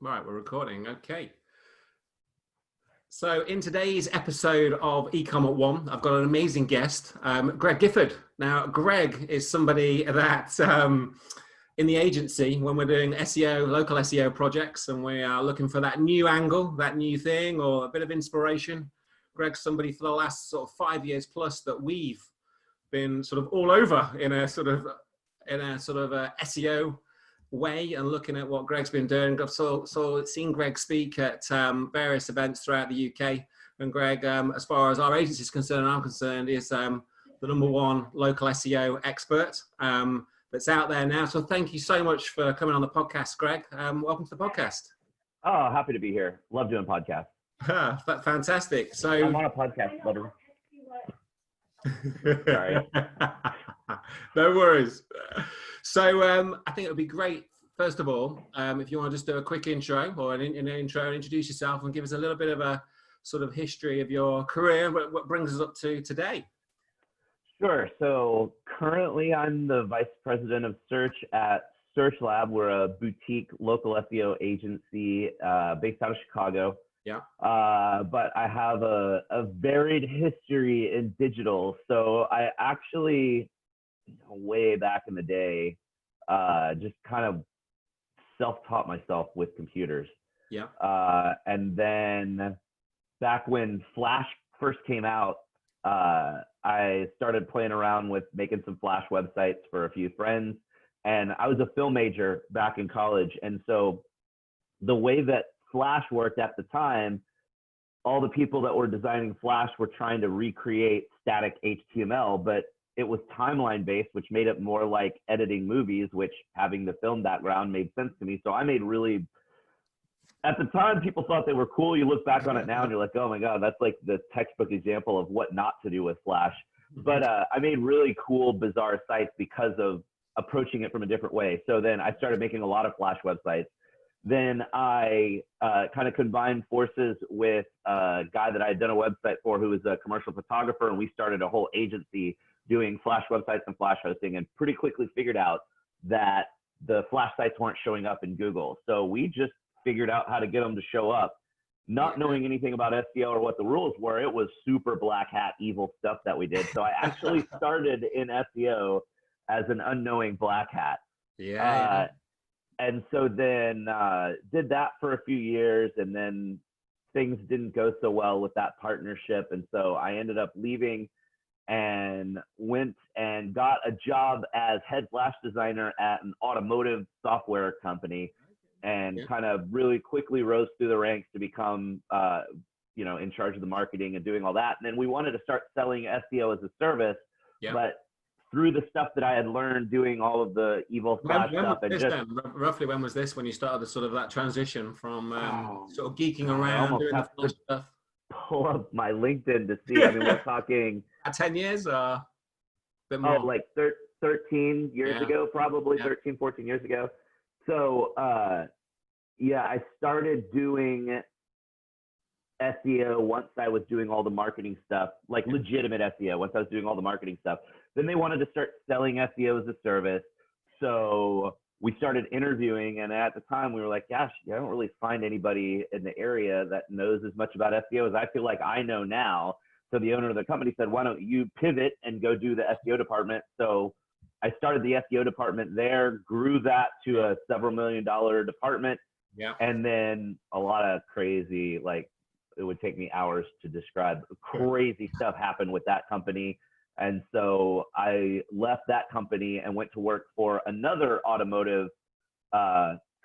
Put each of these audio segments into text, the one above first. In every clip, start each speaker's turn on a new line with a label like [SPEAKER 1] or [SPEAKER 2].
[SPEAKER 1] Right, we're recording. Okay. So in today's episode of eCom at One, I've got an amazing guest, Greg Gifford. Now, Greg is somebody that in the agency, when we're doing SEO, local SEO projects, and we are looking for that new angle, that new thing, or a bit of inspiration, Greg's somebody for the last sort of 5 years plus that we've been sort of all over in a sort of SEO way and looking at what Greg's been doing. I've seen Greg speak at various events throughout the UK. And Greg, as far as our agency is concerned, I'm concerned, is the #1 local SEO expert that's out there now. So thank you so much for coming on the podcast, Greg. Welcome to the podcast.
[SPEAKER 2] Oh, happy to be here. Love doing podcasts.
[SPEAKER 1] Fantastic. So
[SPEAKER 2] I'm on a podcast, brother. Sorry.
[SPEAKER 1] No worries. So I think it would be great, first of all, if you want to just do a quick intro or an intro, introduce yourself and give us a little bit of a sort of history of your career, what brings us up to today.
[SPEAKER 2] Sure. So currently I'm the Vice President of Search at Search Lab. We're a boutique local SEO agency based out of Chicago.
[SPEAKER 1] Yeah.
[SPEAKER 2] But I have a varied history in digital. So I actually, way back in the day, just kind of self-taught myself with computers.
[SPEAKER 1] Yeah.
[SPEAKER 2] And then back when Flash first came out, I started playing around with making some Flash websites for a few friends. And I was a film major back in college. And so the way that Flash worked at the time, all the people that were designing Flash were trying to recreate static HTML, but it was timeline based, which made it more like editing movies, which having the film background made sense to me. So I made really, at the time, people thought they were cool. You look back on it now and you're like, oh my God, that's like the textbook example of what not to do with Flash. But I made really cool, bizarre sites because of approaching it from a different way. So then I started making a lot of Flash websites. Then I kind of combined forces with a guy that I had done a website for who was a commercial photographer, and we started a whole agency doing Flash websites and Flash hosting, and pretty quickly figured out that the Flash sites weren't showing up in Google. So we just figured out how to get them to show up, not knowing anything about SEO or what the rules were. It was super black hat, evil stuff that we did. So I actually started in SEO as an unknowing black hat.
[SPEAKER 1] Yeah.
[SPEAKER 2] And so then did that for a few years, and then things didn't go so well with that partnership. And so I ended up leaving and went and got a job as head Flash designer at an automotive software company, and kind of really quickly rose through the ranks to become, in charge of the marketing and doing all that. And then we wanted to start selling SEO as a service, but through the stuff that I had learned doing all of the evil Flash stuff. And just,
[SPEAKER 1] roughly when was this, when you started the sort of that transition from sort of geeking around, doing the Flash stuff?
[SPEAKER 2] Pull up my LinkedIn to see. I mean, we're talking
[SPEAKER 1] 10 years or a bit more?
[SPEAKER 2] Oh, like 13 years ago, probably 13, 14 years ago. So, I started doing SEO once I was doing all the marketing stuff, like legitimate SEO, once I was doing all the marketing stuff. Then they wanted to start selling SEO as a service. So we started interviewing, and at the time we were like, gosh, I don't really find anybody in the area that knows as much about SEO as I feel like I know now. So the owner of the company said, why don't you pivot and go do the SEO department? So I started the SEO department there, grew that to a several $1 million department.
[SPEAKER 1] Yeah.
[SPEAKER 2] And then a lot of crazy, like it would take me hours to describe, crazy stuff happened with that company. And so I left that company and went to work for another automotive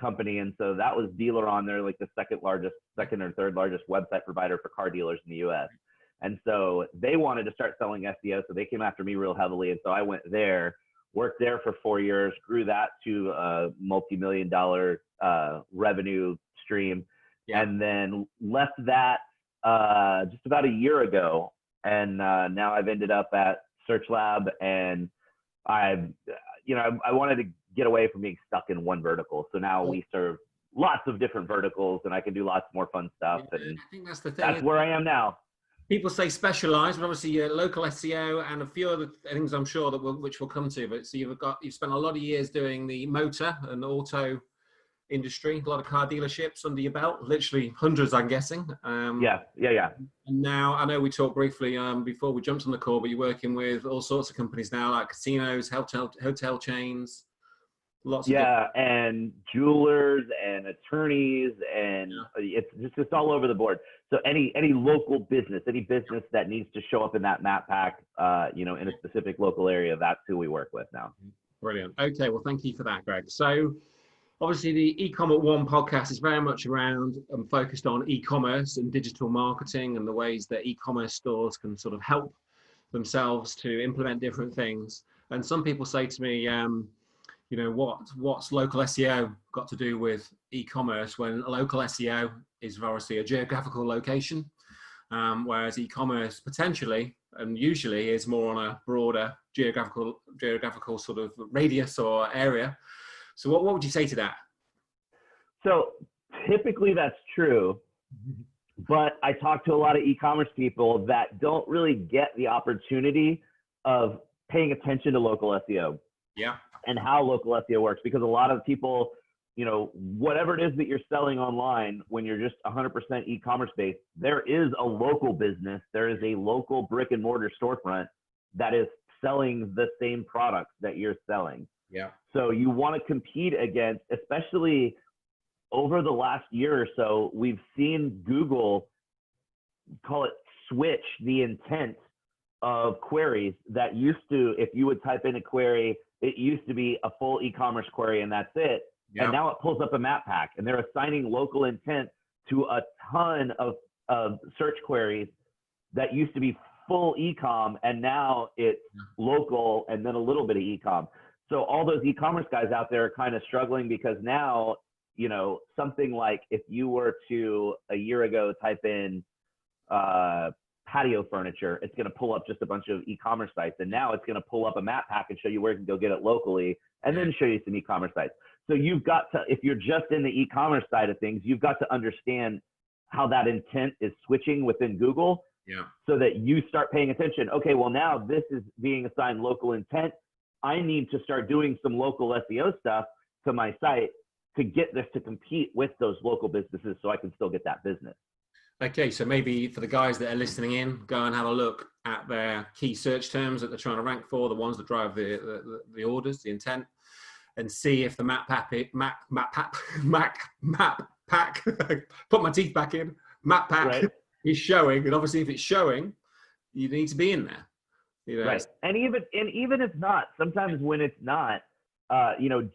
[SPEAKER 2] company. And so that was Dealer On there, like the second or third largest website provider for car dealers in the US. And so they wanted to start selling SEO. So they came after me real heavily. And so I went there, worked there for 4 years, grew that to a multi-million-dollar revenue stream. Yeah. And then left that just about a year ago. And now I've ended up at Search Lab, and I wanted to get away from being stuck in one vertical. So now we serve lots of different verticals, and I can do lots more fun stuff. And
[SPEAKER 1] I think that's the thing.
[SPEAKER 2] That's where I am now.
[SPEAKER 1] People say specialize, but obviously local SEO and a few other things I'm sure that which we'll come to. But so you've spent a lot of years doing the motor and auto industry, a lot of car dealerships under your belt, literally hundreds, I'm guessing.
[SPEAKER 2] Yeah.
[SPEAKER 1] And now, I know we talked briefly before we jumped on the call, but you're working with all sorts of companies now, like casinos, hotel chains, lots of different.
[SPEAKER 2] Yeah, and jewelers and attorneys, and it's just all over the board. So any local business, any business that needs to show up in that map pack, in a specific local area, that's who we work with now.
[SPEAKER 1] Brilliant. Okay, well, thank you for that, Greg. So obviously the eCommerce One podcast is very much around and focused on e-commerce and digital marketing and the ways that e-commerce stores can sort of help themselves to implement different things. And some people say to me, what's local SEO got to do with e-commerce, when local SEO is obviously a geographical location, whereas e-commerce potentially and usually is more on a broader geographical sort of radius or area. So what would you say to that?
[SPEAKER 2] So typically that's true, but I talk to a lot of e-commerce people that don't really get the opportunity of paying attention to local SEO.
[SPEAKER 1] Yeah.
[SPEAKER 2] And how local SEO works, because a lot of people, whatever it is that you're selling online, when you're just 100% e-commerce based, there is a local business, there is a local brick and mortar storefront that is selling the same products that you're selling.
[SPEAKER 1] Yeah.
[SPEAKER 2] So you want to compete against, especially over the last year or so, we've seen Google, call it, switch the intent of queries that used to, if you would type in a query, it used to be a full e-commerce query and that's it. Yep. And now it pulls up a map pack, and they're assigning local intent to a ton of search queries that used to be full e-com, and now it's local and then a little bit of e-com. So all those e-commerce guys out there are kind of struggling, because now, something like if you were to a year ago type in patio furniture, it's going to pull up just a bunch of e-commerce sites, and now it's going to pull up a map pack and show you where you can go get it locally, and then show you some e-commerce sites. So you've got to, if you're just in the e-commerce side of things, you've got to understand how that intent is switching within Google, so that you start paying attention. Okay, well, now this is being assigned local intent. I need to start doing some local SEO stuff to my site to get this to compete with those local businesses, so I can still get that business.
[SPEAKER 1] Okay, so maybe for the guys that are listening in, go and have a look at their key search terms that they're trying to rank for, the ones that drive the orders, the intent, and see if the map pack, put my teeth back in, map pack is showing. And obviously, if it's showing, you need to be in there.
[SPEAKER 2] Right. And even if not, sometimes when it's not,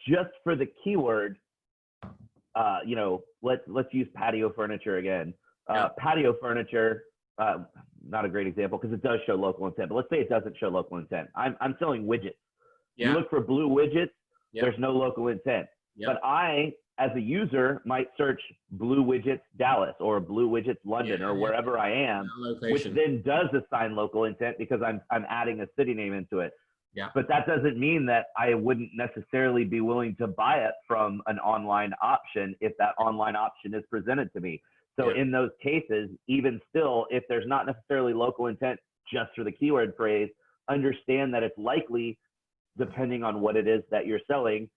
[SPEAKER 2] just for the keyword, let's use patio furniture again. Patio furniture, not a great example because it does show local intent, but let's say it doesn't show local intent. I'm selling widgets. You look for blue widgets, there's no local intent. But I, as a user, might search blue widgets Dallas or blue widgets London or wherever I am, which then does assign local intent because I'm adding a city name into it. But that doesn't mean that I wouldn't necessarily be willing to buy it from an online option if that online option is presented to me. So in those cases, even still, if there's not necessarily local intent just for the keyword phrase, understand that it's likely, depending on what it is that you're selling,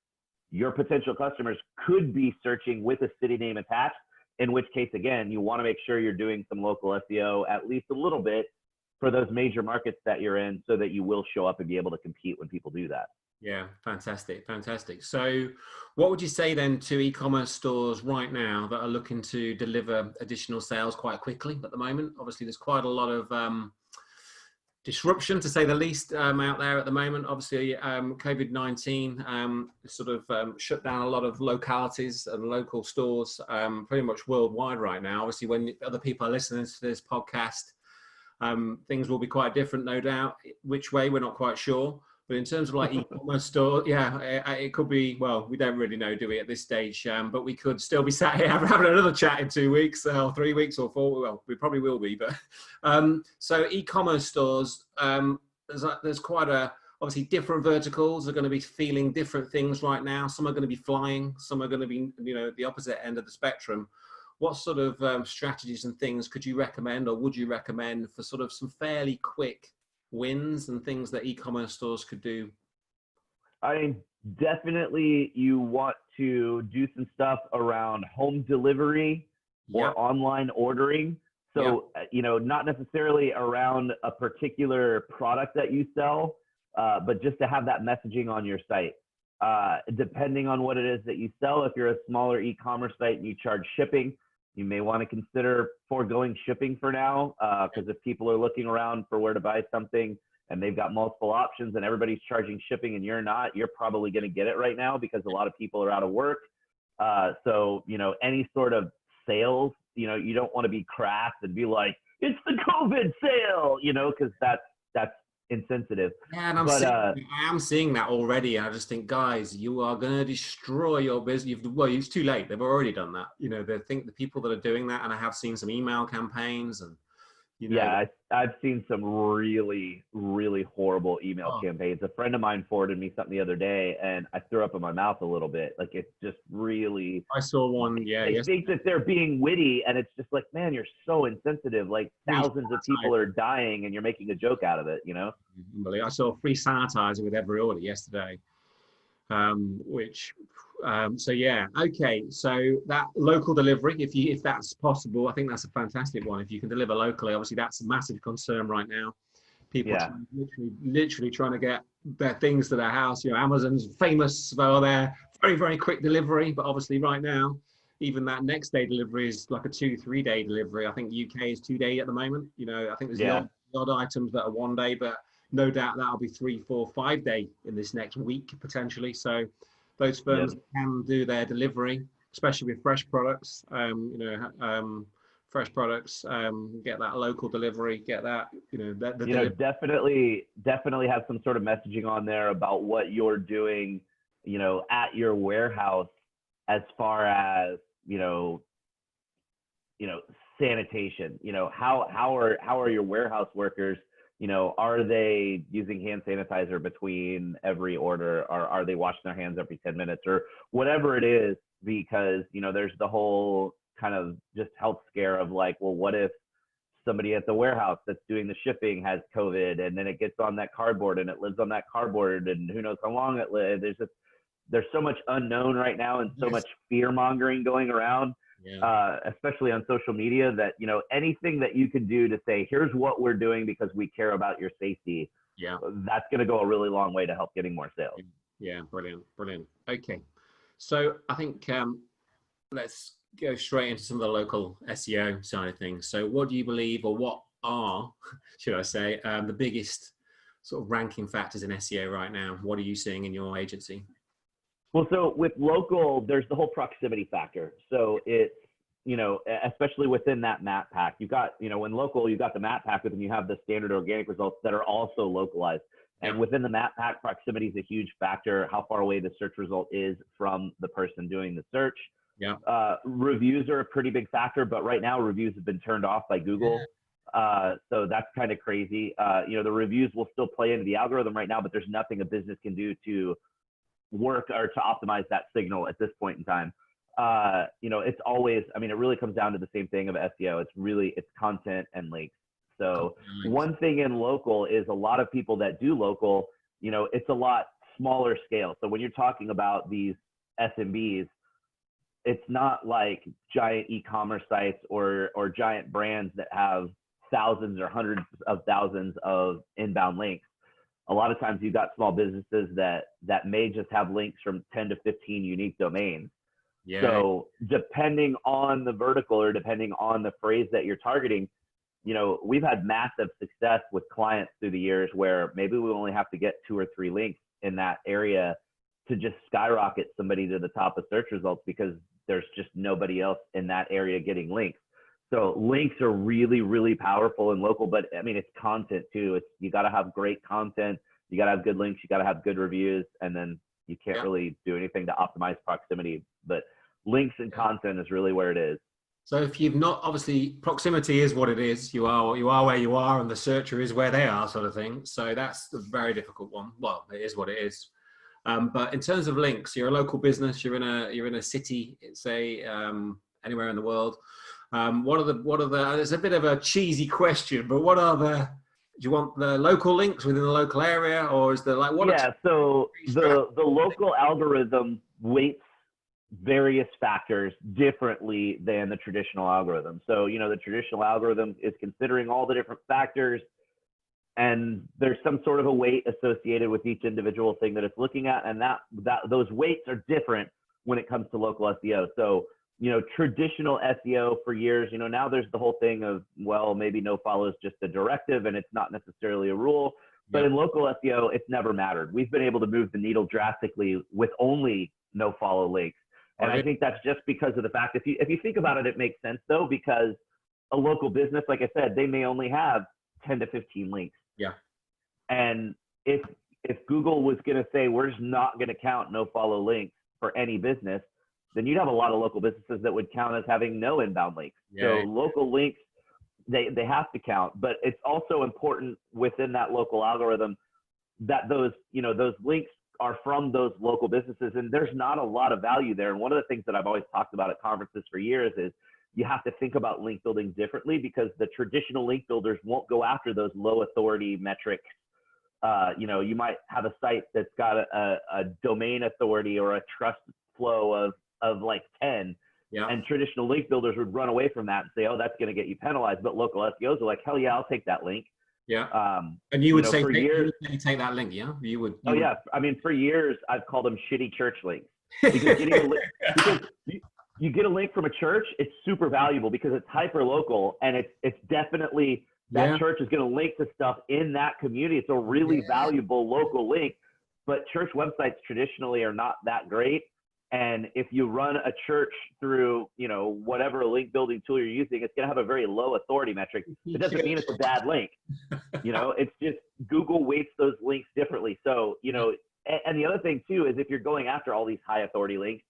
[SPEAKER 2] your potential customers could be searching with a city name attached, in which case, again, you want to make sure you're doing some local SEO, at least a little bit, for those major markets that you're in, so that you will show up and be able to compete when people do that.
[SPEAKER 1] Yeah, fantastic. So what would you say then to e-commerce stores right now that are looking to deliver additional sales quite quickly at the moment? Obviously, there's quite a lot of disruption, to say the least, out there at the moment. Obviously, COVID-19 sort of shut down a lot of localities and local stores pretty much worldwide right now. Obviously, when other people are listening to this podcast, things will be quite different, no doubt. Which way, we're not quite sure. But in terms of like e-commerce store, it could be, well, we don't really know, do we, at this stage? But we could still be sat here having another chat in 2 weeks or 3 weeks or 4. Well, we probably will be. But so e-commerce stores, there's quite obviously different verticals are going to be feeling different things right now. Some are going to be flying. Some are going to be, the opposite end of the spectrum. What sort of strategies and things could you recommend, or would you recommend, for sort of some fairly quick wins and things that e-commerce stores could do?
[SPEAKER 2] I mean, definitely you want to do some stuff around home delivery or online ordering. So, not necessarily around a particular product that you sell, but just to have that messaging on your site. Depending on what it is that you sell, if you're a smaller e-commerce site and you charge shipping, you may want to consider foregoing shipping for now, because if people are looking around for where to buy something and they've got multiple options and everybody's charging shipping and you're not, you're probably going to get it right now because a lot of people are out of work. So, any sort of sales, you don't want to be crass and be like, it's the COVID sale, because that's insensitive.
[SPEAKER 1] Yeah, and I am seeing that already. I just think, guys, you are going to destroy your business. Well, it's too late. They've already done that. They think the people that are doing that, and I have seen some email campaigns and,
[SPEAKER 2] I've seen some really, really horrible email campaigns. A friend of mine forwarded me something the other day, and I threw up in my mouth a little bit. Like, it's just really.
[SPEAKER 1] I saw one.
[SPEAKER 2] They think that they're being witty, and it's just like, man, you're so insensitive. Like, thousands of people are dying, and you're making a joke out of it.
[SPEAKER 1] I saw free sanitizer with every order yesterday. Okay, so that local delivery, if that's possible, I think that's a fantastic one. If you can deliver locally, obviously that's a massive concern right now. People literally trying to get their things to their house. Amazon's famous for their very, very quick delivery, but obviously right now, even that next day delivery is like a 2-3 day delivery. I think UK is 2 day at the moment. I think there's the odd items that are 1 day, but no doubt that'll be 3, 4, 5 day in this next week potentially. So those firms can do their delivery, especially with fresh products. Fresh products, get that local delivery, get that.
[SPEAKER 2] Definitely have some sort of messaging on there about what you're doing, at your warehouse, as far as sanitation. How are your warehouse workers? Are they using hand sanitizer between every order, or are they washing their hands every 10 minutes or whatever it is? Because, there's the whole kind of just health scare of like, well, what if somebody at the warehouse that's doing the shipping has COVID, and then it gets on that cardboard and it lives on that cardboard, and who knows how long it lives. There's so much unknown right now, and so much fear mongering going around. Especially on social media, that anything that you can do to say, here's what we're doing because we care about your safety, that's going to go a really long way to help getting more sales.
[SPEAKER 1] Brilliant. Okay, so I think let's go straight into some of the local SEO side of things. So what do you believe, or what are, should I say, the biggest sort of ranking factors in SEO right now? What are you seeing in your agency?
[SPEAKER 2] Well, so with local, there's the whole proximity factor. So it's, especially within that map pack, you've got, when local, you've got the map pack, but then you have the standard organic results that are also localized. And within the map pack, proximity is a huge factor, how far away the search result is from the person doing the search. Reviews are a pretty big factor, but right now reviews have been turned off by Google. So that's kind of crazy. The reviews will still play into the algorithm right now, but there's nothing a business can do to work or to optimize that signal at this point in time. It's always, it really comes down to the same thing of SEO. It's content and links. So one thing in local is a lot of people that do local, it's a lot smaller scale. So when you're talking about these SMBs, it's not like giant e-commerce sites or giant brands that have thousands or hundreds of thousands of inbound links. A lot of times you've got small businesses that may just have links from 10 to 15 unique domains. So depending on the vertical or depending on the phrase that you're targeting, we've had massive success with clients through the years where maybe we only have to get 2 or 3 links in that area to just skyrocket somebody to the top of search results, because there's just nobody else in that area getting links. So links are really, really powerful in local, but it's content too. You got to have great content. You got to have good links. You got to have good reviews, and then you can't really do anything to optimize proximity, but links and content is really where it is.
[SPEAKER 1] So if you've not, obviously proximity is what it is. You are where you are, and the searcher is where they are, sort of thing. So that's a very difficult one. Well, it is what it is. But in terms of links, you're a local business. You're in a city, say anywhere in the world. What are the? It's a bit of a cheesy question, but do you want the local links within the local area, or is there like what?
[SPEAKER 2] So the local algorithm weights various factors differently than the traditional algorithm. So, the traditional algorithm is considering all the different factors, and there's some sort of a weight associated with each individual thing that it's looking at, and those weights are different when it comes to local SEO. So, traditional SEO for years, now there's the whole thing of, well, maybe no follow is just a directive and it's not necessarily a rule. But in local SEO, it's never mattered. We've been able to move the needle drastically with only no follow links. And I think that's just because of the fact, if you think about it, it makes sense though, because a local business, like I said, they may only have 10 to 15 links.
[SPEAKER 1] Yeah.
[SPEAKER 2] And if Google was going to say, we're just not going to count no follow links for any business, then you'd have a lot of local businesses that would count as having no inbound links. So local links, they have to count, but it's also important within that local algorithm that those links are from those local businesses, and there's not a lot of value there. And one of the things that I've always talked about at conferences for years is you have to think about link building differently, because the traditional link builders won't go after those low authority metrics. You might have a site that's got a domain authority or a trust flow of like 10. Yeah. And traditional link builders would run away from that and say, oh, that's going to get you penalized. But local SEOs are like, hell yeah, I'll take that link.
[SPEAKER 1] Yeah. And you would say, for years, you would take that link, yeah? You would.
[SPEAKER 2] Yeah. I mean, for years, I've called them shitty church links. Because you get a link from a church, it's super valuable because it's hyper local, and it's definitely that church is going to link to stuff in that community. It's a really valuable local link. But church websites traditionally are not that great. And if you run a church through, whatever link building tool you're using, it's going to have a very low authority metric. It doesn't mean it's a bad link. It's just Google weights those links differently. So, and the other thing too, is if you're going after all these high authority links,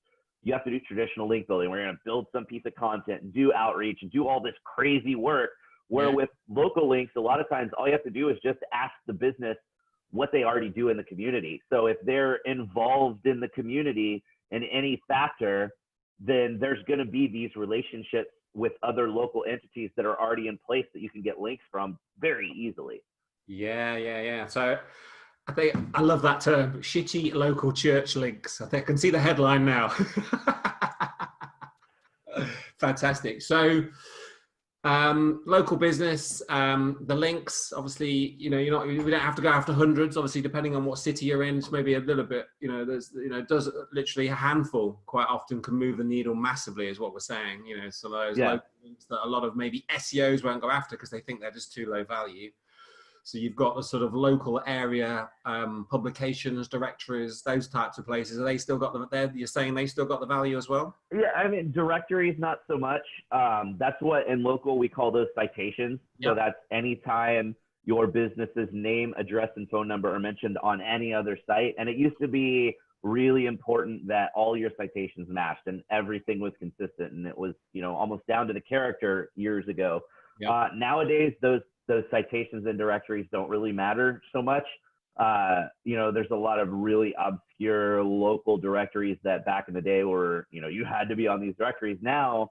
[SPEAKER 2] you have to do traditional link building. We're going to build some piece of content and do outreach and do all this crazy work, where with local links, a lot of times all you have to do is just ask the business what they already do in the community. So if they're involved in the community in any factor, then there's going to be these relationships with other local entities that are already in place that you can get links from very easily.
[SPEAKER 1] Yeah. So I think I love that term, shitty local church links. I think I can see the headline now. Fantastic. So local business, the links, obviously, we don't have to go after hundreds, obviously, depending on what city you're in. It's maybe a little bit, does literally a handful quite often can move the needle massively, is what we're saying. Some of those local links that a lot of maybe SEOs won't go after because they think they're just too low value. So you've got the sort of local area publications, directories, those types of places. Are they still got them there? You're saying they still got the value as well?
[SPEAKER 2] Yeah, I mean, directories, not so much. That's what in local we call those citations. Yep. So that's anytime your business's name, address, and phone number are mentioned on any other site. And it used to be really important that all your citations matched and everything was consistent. And it was, almost down to the character years ago. Yep. Nowadays, those citations and directories don't really matter so much. There's a lot of really obscure local directories that back in the day were, you had to be on these directories. Now,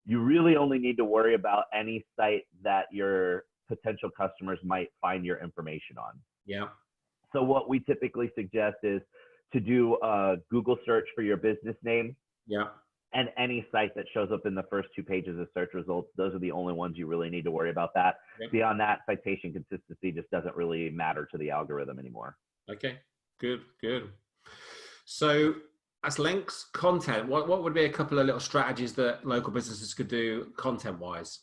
[SPEAKER 2] you really only need to worry about any site that your potential customers might find your information on.
[SPEAKER 1] Yeah.
[SPEAKER 2] So what we typically suggest is to do a Google search for your business name.
[SPEAKER 1] Yeah.
[SPEAKER 2] And any site that shows up in the first 2 pages of search results, those are the only ones you really need to worry about that. Yep. Beyond that, citation consistency just doesn't really matter to the algorithm anymore.
[SPEAKER 1] Okay, good. So as links, content, what would be a couple of little strategies that local businesses could do content-wise?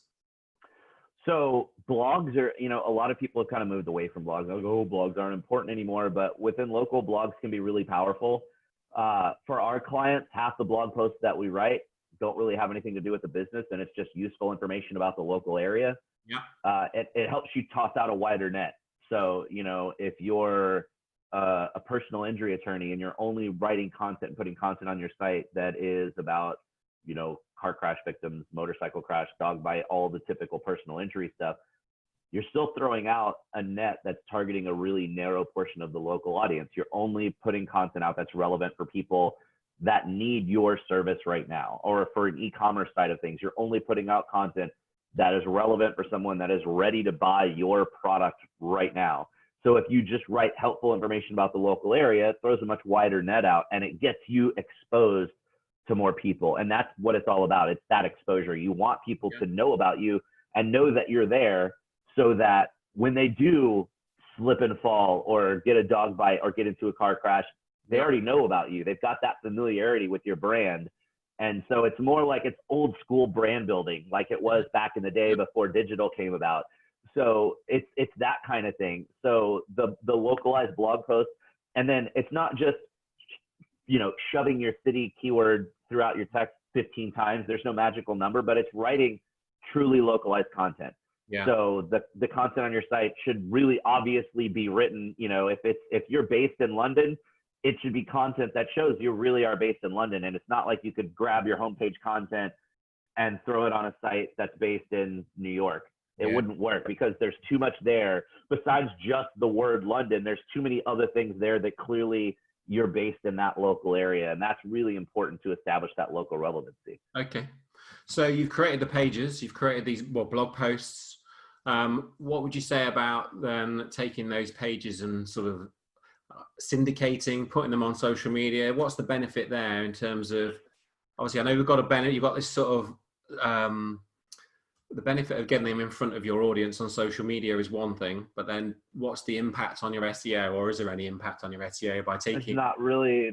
[SPEAKER 2] So blogs are, a lot of people have kind of moved away from blogs. They'll go, blogs aren't important anymore, but within local, blogs can be really powerful. For our clients, half the blog posts that we write don't really have anything to do with the business, and it's just useful information about the local area. Yeah. It helps you toss out a wider net. So, if you're a personal injury attorney and you're only writing content, putting content on your site that is about, car crash victims, motorcycle crash, dog bite, all the typical personal injury stuff, you're still throwing out a net that's targeting a really narrow portion of the local audience. You're only putting content out that's relevant for people that need your service right now. Or for an e-commerce side of things, you're only putting out content that is relevant for someone that is ready to buy your product right now. So if you just write helpful information about the local area, it throws a much wider net out and it gets you exposed to more people. And that's what it's all about. It's that exposure. You want people to know about you and know that you're there, so that when they do slip and fall or get a dog bite or get into a car crash, they already know about you. They've got that familiarity with your brand. And so it's more like it's old school brand building, like it was back in the day before digital came about. So it's that kind of thing. So the localized blog post, and then it's not just, you know, shoving your city keyword throughout your text 15 times. There's no magical number, but it's writing truly localized content.
[SPEAKER 1] Yeah.
[SPEAKER 2] So the content on your site should really obviously be written, you know, if you're based in London, it should be content that shows you really are based in London. And it's not like you could grab your homepage content and throw it on a site that's based in New York. It wouldn't work, because there's too much there. Besides just the word London, there's too many other things there that clearly you're based in that local area. And that's really important to establish that local relevancy.
[SPEAKER 1] Okay. So you've created the pages, you've created these blog posts. What would you say about then taking those pages and sort of syndicating, putting them on social media? What's the benefit there in terms of, obviously I know we've got a benefit, you've got this sort of, the benefit of getting them in front of your audience on social media is one thing, but then what's the impact on your SEO, or is there any impact on your SEO by taking?
[SPEAKER 2] There's not really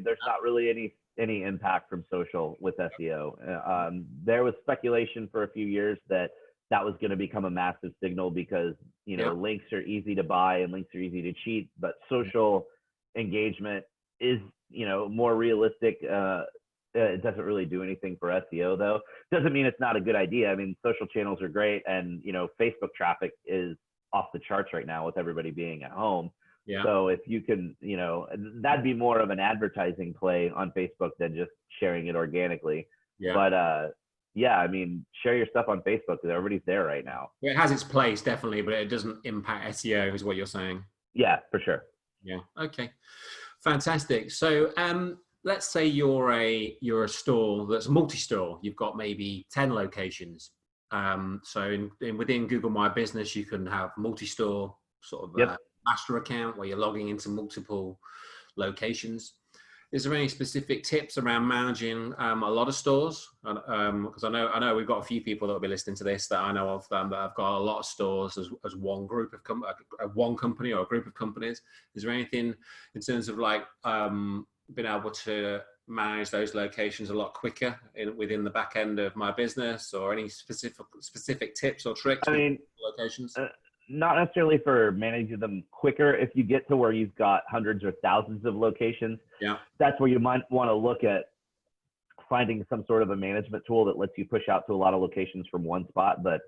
[SPEAKER 2] any impact from social with SEO. There was speculation for a few years that was going to become a massive signal, because, you know, links are easy to buy and links are easy to cheat, but social engagement is, you know, more realistic. It doesn't really do anything for SEO, though. Doesn't mean it's not a good idea. I mean, social channels are great, and, you know, Facebook traffic is off the charts right now with everybody being at home.
[SPEAKER 1] Yeah.
[SPEAKER 2] So if you can, you know, that'd be more of an advertising play on Facebook than just sharing it organically.
[SPEAKER 1] Yeah.
[SPEAKER 2] But yeah, I mean, share your stuff on Facebook, because everybody's there right now.
[SPEAKER 1] It has its place, definitely, but it doesn't impact SEO, is what you're saying.
[SPEAKER 2] Yeah, for sure.
[SPEAKER 1] Yeah. Okay. Fantastic. So, let's say you're a store that's multi-store. You've got maybe 10 locations. So within Google My Business, you can have multi-store sort of master account where you're logging into multiple locations. Is there any specific tips around managing a lot of stores? Because I know we've got a few people that will be listening to this that I know of that have got a lot of stores as one group of one company or a group of companies. Is there anything in terms of like being able to manage those locations a lot quicker within the back end of My Business, or any specific tips or tricks?
[SPEAKER 2] I mean,
[SPEAKER 1] locations.
[SPEAKER 2] Not necessarily for managing them quicker. If you get to where you've got hundreds or thousands of locations, that's where you might want to look at finding some sort of a management tool that lets you push out to a lot of locations from one spot. But,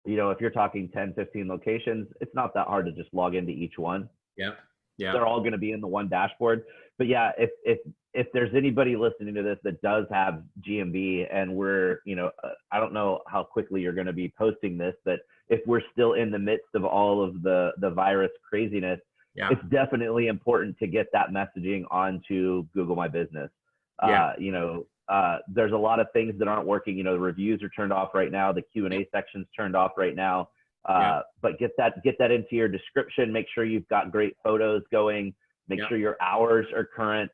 [SPEAKER 2] you know, if you're talking 10, 15 locations, it's not that hard to just log into each one.
[SPEAKER 1] Yeah.
[SPEAKER 2] They're all going to be in the one dashboard. But yeah, if there's anybody listening to this that does have GMB, and we're, you know, I don't know how quickly you're going to be posting this, but if we're still in the midst of all of the virus craziness, it's definitely important to get that messaging onto Google My Business. You know, there's a lot of things that aren't working. You know, the reviews are turned off right now. The Q&A section's turned off right now. But get that into your description. Make sure you've got great photos going. Make sure your hours are current.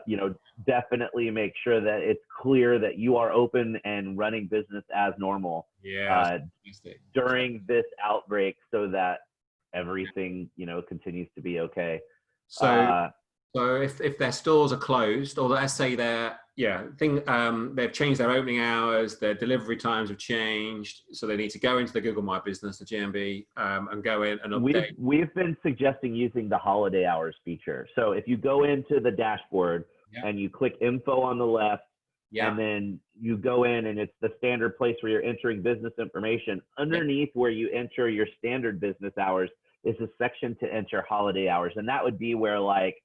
[SPEAKER 2] You know, definitely make sure that it's clear that you are open and running business as normal during this outbreak, so that everything, you know, continues to be okay.
[SPEAKER 1] So if their stores are closed, or let's say they've changed their opening hours, their delivery times have changed, so they need to go into the Google My Business, the GMB, and go in and update.
[SPEAKER 2] We've been suggesting using the holiday hours feature. So if you go into the dashboard and you click info on the left, and then you go in, and it's the standard place where you're entering business information. Underneath where you enter your standard business hours is a section to enter holiday hours. And that would be where, like,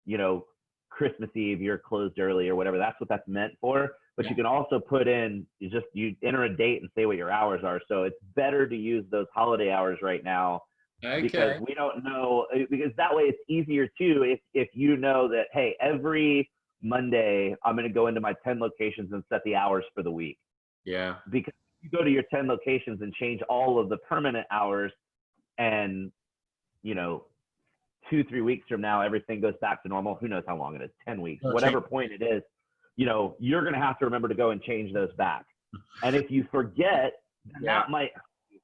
[SPEAKER 2] you know, Christmas Eve, you're closed early or whatever. That's what that's meant for. But you can also put in, you enter a date and say what your hours are. So it's better to use those holiday hours right now, because we don't know, because that way it's easier too. If you know that, hey, every Monday, I'm going to go into my 10 locations and set the hours for the week.
[SPEAKER 1] Yeah.
[SPEAKER 2] Because you go to your 10 locations and change all of the permanent hours, and, you know, 2-3 weeks from now, everything goes back to normal. Who knows how long it is, 10 weeks, whatever point it is. you're going to have to remember to go and change those back. And if you forget, that might,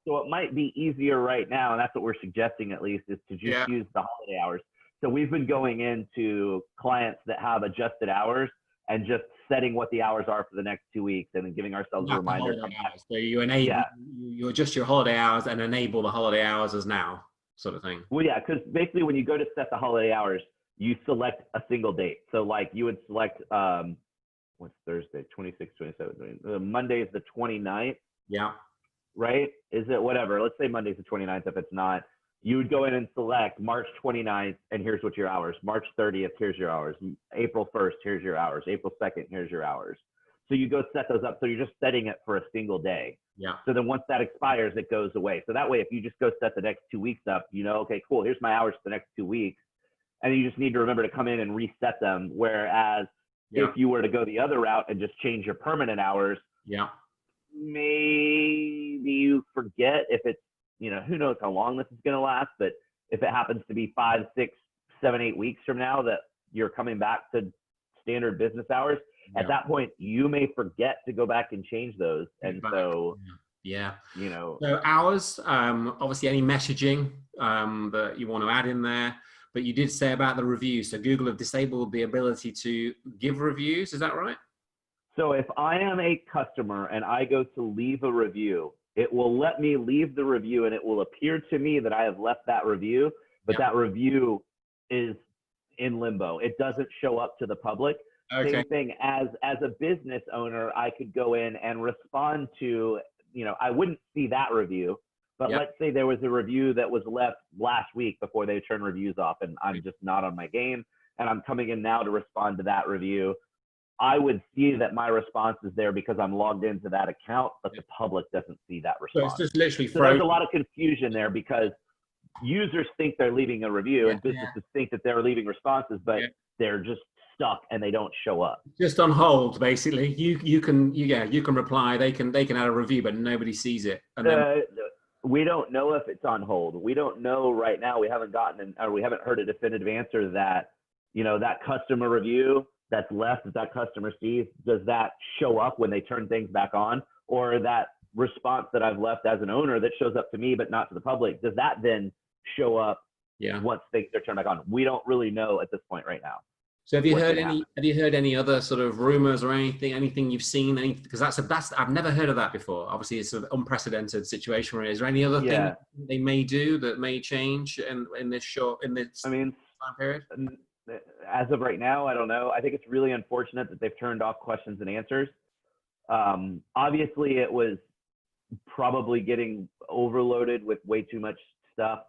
[SPEAKER 2] so it might be easier right now, and that's what we're suggesting at least, is to just use the holiday hours. So we've been going into clients that have adjusted hours and just setting what the hours are for the next 2 weeks, and then giving ourselves a reminder.
[SPEAKER 1] So you enable, you adjust your holiday hours and enable the holiday hours as now, sort of thing.
[SPEAKER 2] Well, yeah, because basically when you go to set the holiday hours, you select a single date. So like you would select, what's Thursday, 26, 27, Monday is the 29th.
[SPEAKER 1] Yeah.
[SPEAKER 2] Right? Is it whatever? Let's say Monday's the 29th. If it's not, you would go in and select March 29th, and here's what your hours. March 30th, here's your hours. April 1st, here's your hours. April 2nd, here's your hours. So you go set those up. So you're just setting it for a single day.
[SPEAKER 1] Yeah.
[SPEAKER 2] So then once that expires, it goes away. So that way, if you just go set the next 2 weeks up, okay, cool, here's my hours for the next 2 weeks. And you just need to remember to come in and reset them. Whereas if you were to go the other route and just change your permanent hours, maybe you forget if it's, who knows how long this is going to last, but if it happens to be 5, 6, 7, 8 weeks from now that you're coming back to standard business hours, at that point, you may forget to go back and change those. And so, so
[SPEAKER 1] hours, obviously any messaging that you want to add in there, but you did say about the reviews. So Google have disabled the ability to give reviews. Is that right?
[SPEAKER 2] So if I am a customer and I go to leave a review, it will let me leave the review, and it will appear to me that I have left that review, but that review is in limbo. It doesn't show up to the public. Same thing as a business owner, I could go in and respond to, I wouldn't see that review, but let's say there was a review that was left last week before they turned reviews off, and I'm just not on my game, and I'm coming in now to respond to that review. I would see that my response is there because I'm logged into that account, but the public doesn't see that response.
[SPEAKER 1] So it's just literally
[SPEAKER 2] so there's a lot of confusion there because users think they're leaving a review and businesses think that they're leaving responses, but they're just stuck and they don't show up.
[SPEAKER 1] Just on hold, basically. You can reply. They can add a review, but nobody sees it. And then
[SPEAKER 2] we don't know if it's on hold. We don't know right now. We haven't heard a definitive answer that that customer review that's left that customer sees, does that show up when they turn things back on? Or that response that I've left as an owner that shows up to me but not to the public, does that then show up once things are turned back on? We don't really know at this point right now.
[SPEAKER 1] So have you heard any other sort of rumors or anything you've seen? Because that's I've never heard of that before. Obviously it's an unprecedented situation. Is there any other thing they may do that may change in this time period?
[SPEAKER 2] As of right now, I don't know. I think it's really unfortunate that they've turned off questions and answers. Obviously, it was probably getting overloaded with way too much stuff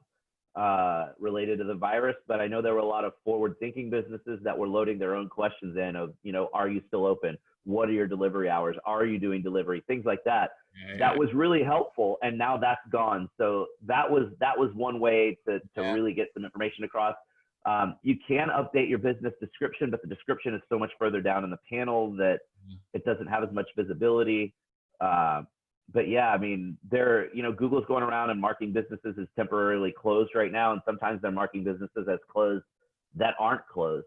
[SPEAKER 2] related to the virus, but I know there were a lot of forward-thinking businesses that were loading their own questions in of, are you still open? What are your delivery hours? Are you doing delivery? Things like that. That was really helpful, and now that's gone. So that was one way to really get some information across. You can update your business description, but the description is so much further down in the panel that it doesn't have as much visibility. But yeah, I mean, Google's going around and marking businesses as temporarily closed right now. And sometimes they're marking businesses as closed that aren't closed.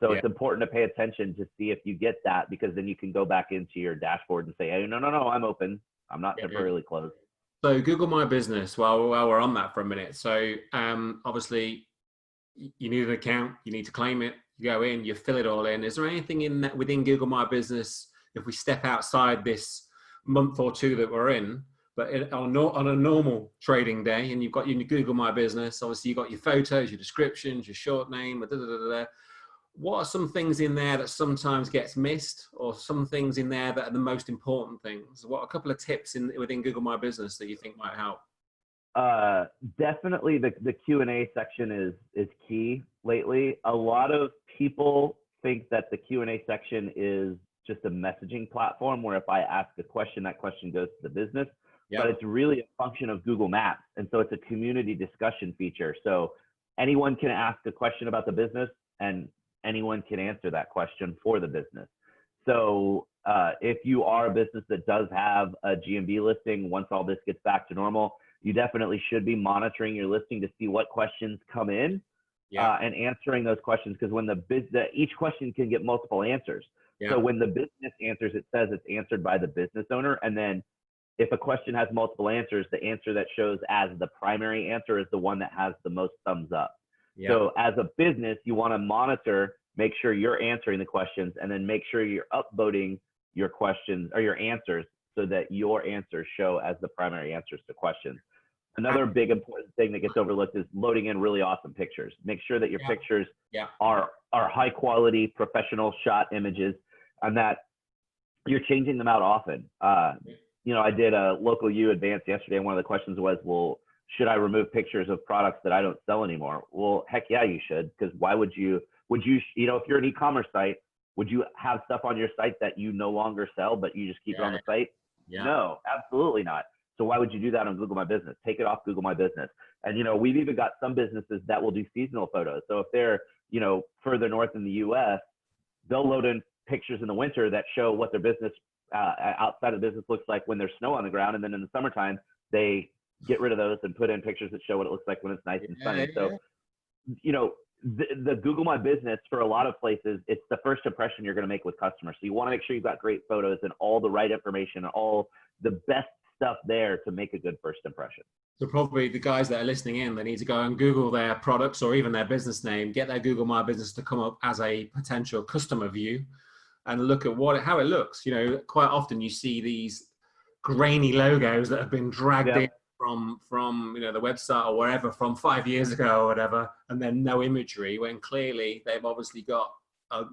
[SPEAKER 2] So it's important to pay attention to see if you get that, because then you can go back into your dashboard and say, hey, no, I'm open. I'm not temporarily closed.
[SPEAKER 1] So Google My Business, while we're on that for a minute. So obviously you need an account, you need to claim it, you go in, you fill it all in. Is there anything in that within Google My Business, if we step outside this month or two that we're in, but on a normal trading day, and you've got your Google My Business, obviously you've got your photos, your descriptions, your short name, what are some things in there that sometimes gets missed, or some things in there that are the most important things? What are a couple of tips within Google My Business that you think might help?
[SPEAKER 2] Definitely the Q&A section is key lately. A lot of people think that the Q&A section is just a messaging platform where if I ask a question, that question goes to the business, but it's really a function of Google Maps. And so it's a community discussion feature. So anyone can ask a question about the business and anyone can answer that question for the business. So if you are a business that does have a GMB listing, once all this gets back to normal, you definitely should be monitoring your listing to see what questions come in and answering those questions. Because when each question can get multiple answers.
[SPEAKER 1] Yeah.
[SPEAKER 2] So when the business answers, it says it's answered by the business owner. And then if a question has multiple answers, the answer that shows as the primary answer is the one that has the most thumbs up.
[SPEAKER 1] Yeah.
[SPEAKER 2] So as a business, you want to monitor, make sure you're answering the questions, and then make sure you're upvoting your questions or your answers so that your answers show as the primary answers to questions. Another big important thing that gets overlooked is loading in really awesome pictures. Make sure that your pictures are high quality, professional shot images, and that you're changing them out often. You know, I did a Local U advance yesterday, and one of the questions was, well, should I remove pictures of products that I don't sell anymore? Well, heck yeah, you should, because why would you, you know, if you're an e-commerce site, would you have stuff on your site that you no longer sell, but you just keep it on the site? No, absolutely not. So why would you do that on Google My Business? Take it off Google My Business. And, you know, we've even got some businesses that will do seasonal photos. So if they're, you know, further north in the US, they'll load in pictures in the winter that show what their business outside of the business looks like when there's snow on the ground. And then in the summertime, they get rid of those and put in pictures that show what it looks like when it's nice and sunny. So, you know, the Google My Business for a lot of places, it's the first impression you're going to make with customers. So you want to make sure you've got great photos and all the right information and all the best stuff there to make a good first impression.
[SPEAKER 1] So probably the guys that are listening in, they need to go and Google their products or even their business name, get their Google My Business to come up as a potential customer view and look at how it looks. You know, quite often you see these grainy logos that have been dragged in from you know, the website or wherever from 5 years ago or whatever, and then no imagery, when clearly they've obviously got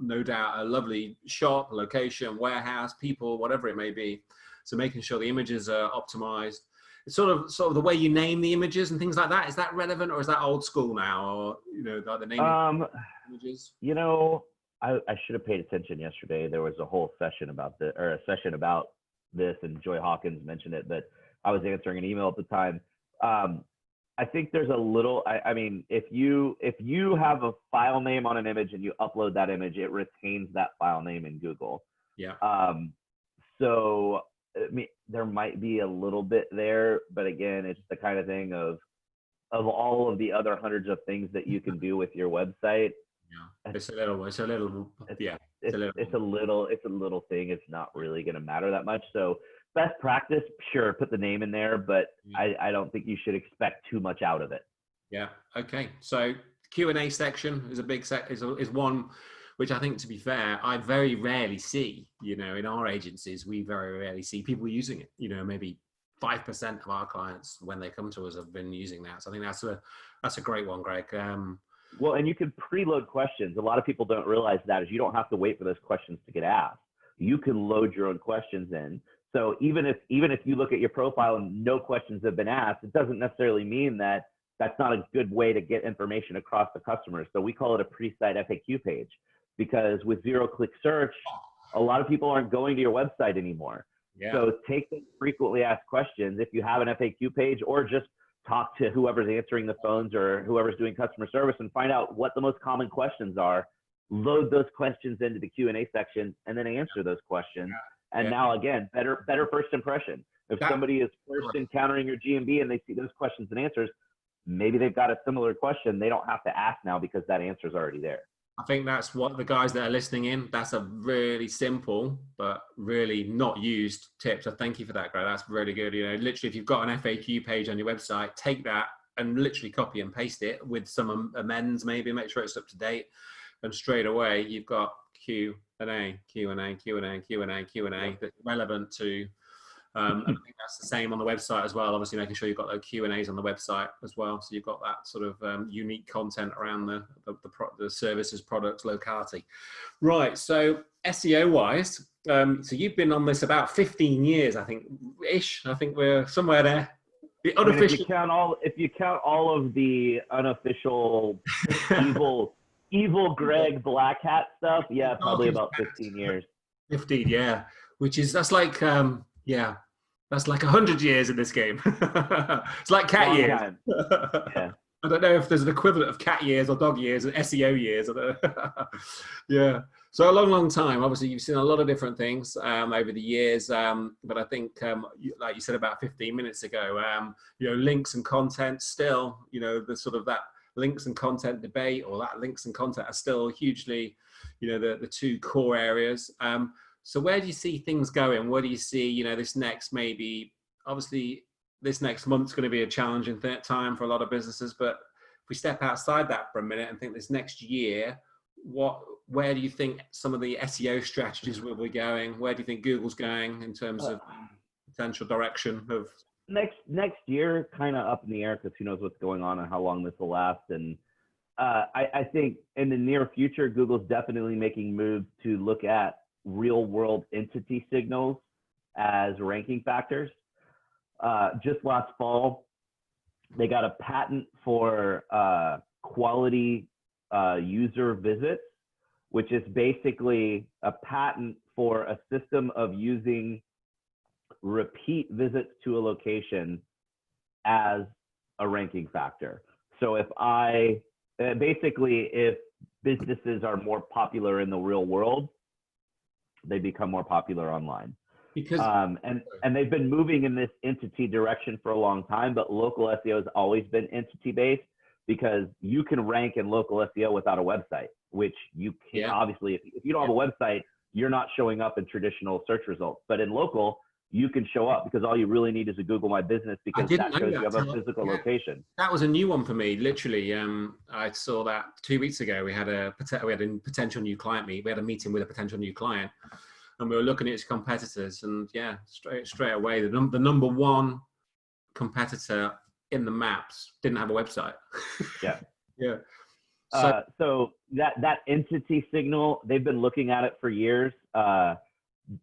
[SPEAKER 1] no doubt a lovely shop, location, warehouse, people, whatever it may be. So making sure the images are optimized. It's sort of the way you name the images and things like that. Is that relevant or is that old school now? Or, you know, like the naming images?
[SPEAKER 2] You know, I should have paid attention yesterday. There was a whole session about this, and Joy Hawkins mentioned it, but I was answering an email at the time. I think there's a little, I mean, if you have a file name on an image and you upload that image, it retains that file name in Google.
[SPEAKER 1] Yeah.
[SPEAKER 2] So I mean, there might be a little bit there, but again, it's the kind of thing of all of the other hundreds of things that you can do with your website.
[SPEAKER 1] Yeah, it's a little
[SPEAKER 2] thing. It's not really going to matter that much. So best practice, sure, put the name in there, but I don't think you should expect too much out of it.
[SPEAKER 1] Yeah. Okay. So Q&A section is a big is one which I think, to be fair, I very rarely see. You know, in our agencies, we very rarely see people using it. You know, maybe 5% of our clients when they come to us have been using that. So I think that's a great one, Greg.
[SPEAKER 2] Well, and you can preload questions. A lot of people don't realize that is you don't have to wait for those questions to get asked. You can load your own questions in. So even if you look at your profile and no questions have been asked, it doesn't necessarily mean that that's not a good way to get information across the customer. So we call it a pre-site FAQ page, because with zero-click search, a lot of people aren't going to your website anymore. Yeah. So take the frequently asked questions if you have an FAQ page, or just talk to whoever's answering the phones or whoever's doing customer service and find out what the most common questions are. Load those questions into the Q&A section and then answer those questions. And now, again, better first impression. If somebody is first encountering your GMB and they see those questions and answers, maybe they've got a similar question. They don't have to ask now because that answer is already there.
[SPEAKER 1] I think that's what the guys that are listening in, that's a really simple but really not used tip. So thank you for that, Greg. That's really good. You know, literally, if you've got an FAQ page on your website, take that and literally copy and paste it with some amends, maybe make sure it's up to date. And straight away, you've got Q&A that's relevant to, and I think that's the same on the website as well. Obviously, making sure you've got those Q&As on the website as well. So you've got that sort of unique content around the services, products, locality. Right. So SEO wise, so you've been on this about 15 years, I think, ish. I think we're somewhere there. The unofficial.
[SPEAKER 2] If you count all of the unofficial evil Greg Black Hat stuff, yeah, probably about 15 years.
[SPEAKER 1] 15, yeah. That's like, that's like 100 years in this game. It's like cat years.
[SPEAKER 2] Yeah.
[SPEAKER 1] I don't know if there's an equivalent of cat years or dog years and SEO years. Yeah. So a long time. Obviously, you've seen a lot of different things over the years. But I think, like you said about 15 minutes ago, links and content still, the sort of that links and content debate, or that links and content are still hugely, the two core areas. So where do you see things going? Where do you see, this next, maybe, obviously this next month's going to be a challenging time for a lot of businesses, but if we step outside that for a minute and think this next year, where do you think some of the SEO strategies will be going? Where do you think Google's going in terms of potential direction of
[SPEAKER 2] next year? Kind of up in the air, because who knows what's going on and how long this will last. And I think in the near future, Google's definitely making moves to look at real world entity signals as ranking factors. Just last fall, they got a patent for quality user visits, which is basically a patent for a system of using repeat visits to a location as a ranking factor. So if businesses are more popular in the real world, they become more popular online.
[SPEAKER 1] Because
[SPEAKER 2] and they've been moving in this entity direction for a long time, but local SEO has always been entity based, because you can rank in local SEO without a website, which you can obviously, if you don't have a website, you're not showing up in traditional search results. But in local, you can show up, because all you really need is a Google My Business, because that shows you have a physical location.
[SPEAKER 1] That was a new one for me, literally. I saw that 2 weeks ago. We had a potential new client meet. We had a meeting with a potential new client, and we were looking at its competitors, and straight away, the number one competitor in the maps didn't have a website.
[SPEAKER 2] Yeah. So that entity signal, they've been looking at it for years.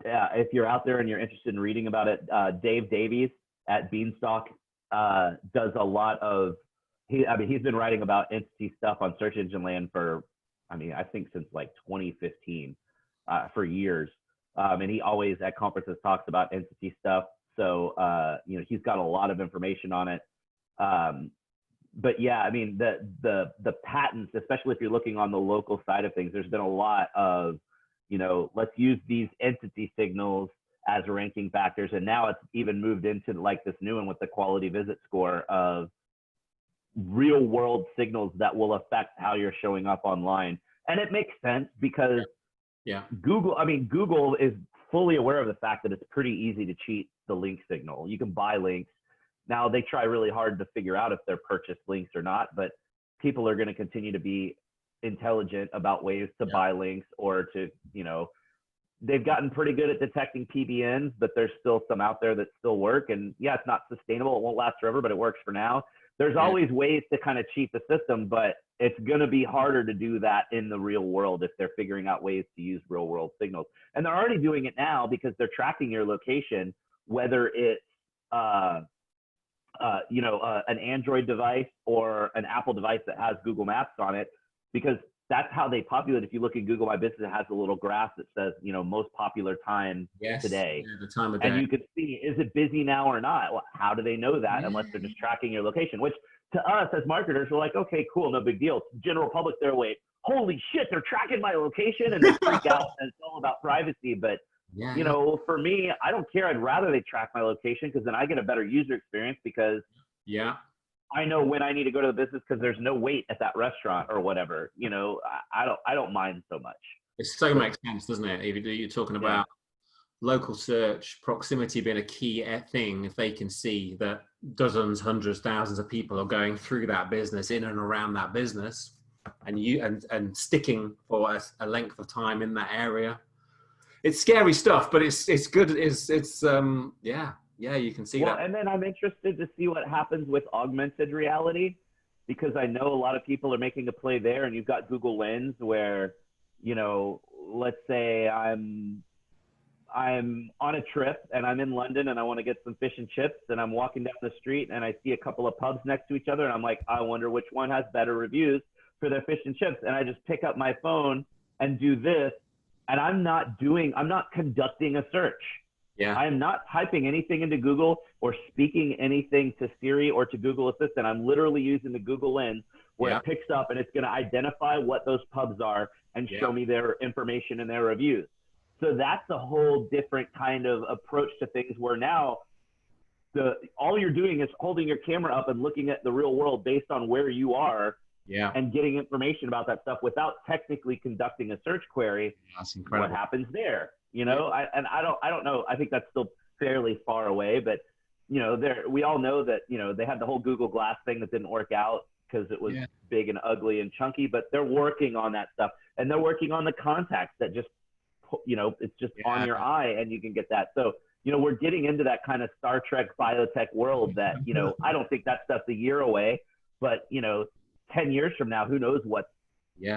[SPEAKER 2] If you're out there and you're interested in reading about it, Dave Davies at Beanstalk does a lot of, he's been writing about entity stuff on search engine land for, I think since like 2015, for years. And he always at conferences talks about entity stuff. So, he's got a lot of information on it. But yeah, the patents, especially if you're looking on the local side of things, there's been a lot of, let's use these entity signals as ranking factors. And now it's even moved into like this new one with the quality visit score of real world signals that will affect how you're showing up online. And it makes sense, because Google is fully aware of the fact that it's pretty easy to cheat the link signal. You can buy links. Now they try really hard to figure out if they're purchased links or not, but people are going to continue to be intelligent about ways to buy links, or to, they've gotten pretty good at detecting PBNs, but there's still some out there that still work. And it's not sustainable. It won't last forever, but it works for now. There's always ways to kind of cheat the system, but it's going to be harder to do that in the real world if they're figuring out ways to use real world signals. And they're already doing it now, because they're tracking your location, whether it's an Android device or an Apple device that has Google Maps on it, because that's how they populate. If you look at Google My Business, it has a little graph that says, most popular time today.
[SPEAKER 1] Yeah, the time of day.
[SPEAKER 2] And you can see, is it busy now or not? Well, how do they know that unless they're just tracking your location? Which to us as marketers, we're like, okay, cool, no big deal. General public, they're like, holy shit, they're tracking my location, and they freak out, and it's all about privacy. But for me, I don't care. I'd rather they track my location, because then I get a better user experience, because I know when I need to go to the business, because there's no wait at that restaurant or whatever. I don't mind so much.
[SPEAKER 1] It so makes sense, doesn't it? If you're talking about local search, proximity being a key thing, if they can see that dozens, hundreds, thousands of people are going through that business, in and around that business, and sticking for a length of time in that area. It's scary stuff, but it's good. You can see that.
[SPEAKER 2] And then I'm interested to see what happens with augmented reality, because I know a lot of people are making a play there, and you've got Google Lens where, let's say I'm on a trip and I'm in London and I want to get some fish and chips, and I'm walking down the street and I see a couple of pubs next to each other, and I'm like, I wonder which one has better reviews for their fish and chips. And I just pick up my phone and do this, and I'm not conducting a search. I'm not typing anything into Google or speaking anything to Siri or to Google Assistant. I'm literally using the Google Lens, where it picks up and it's going to identify what those pubs are and show me their information and their reviews. So that's a whole different kind of approach to things, where now all you're doing is holding your camera up and looking at the real world based on where you are,
[SPEAKER 1] Yeah.
[SPEAKER 2] and getting information about that stuff without technically conducting a search query.
[SPEAKER 1] That's incredible.
[SPEAKER 2] What happens there? You know, I don't know. I think that's still fairly far away, but you know, we all know that, you know, they had the whole Google Glass thing that didn't work out because it was big and ugly and chunky, but they're working on that stuff, and they're working on the contacts that just, you know, it's just on your eye and you can get that. So, you know, we're getting into that kind of Star Trek biotech world that, you know, I don't think that stuff's a year away, but, you know, 10 years from now, who knows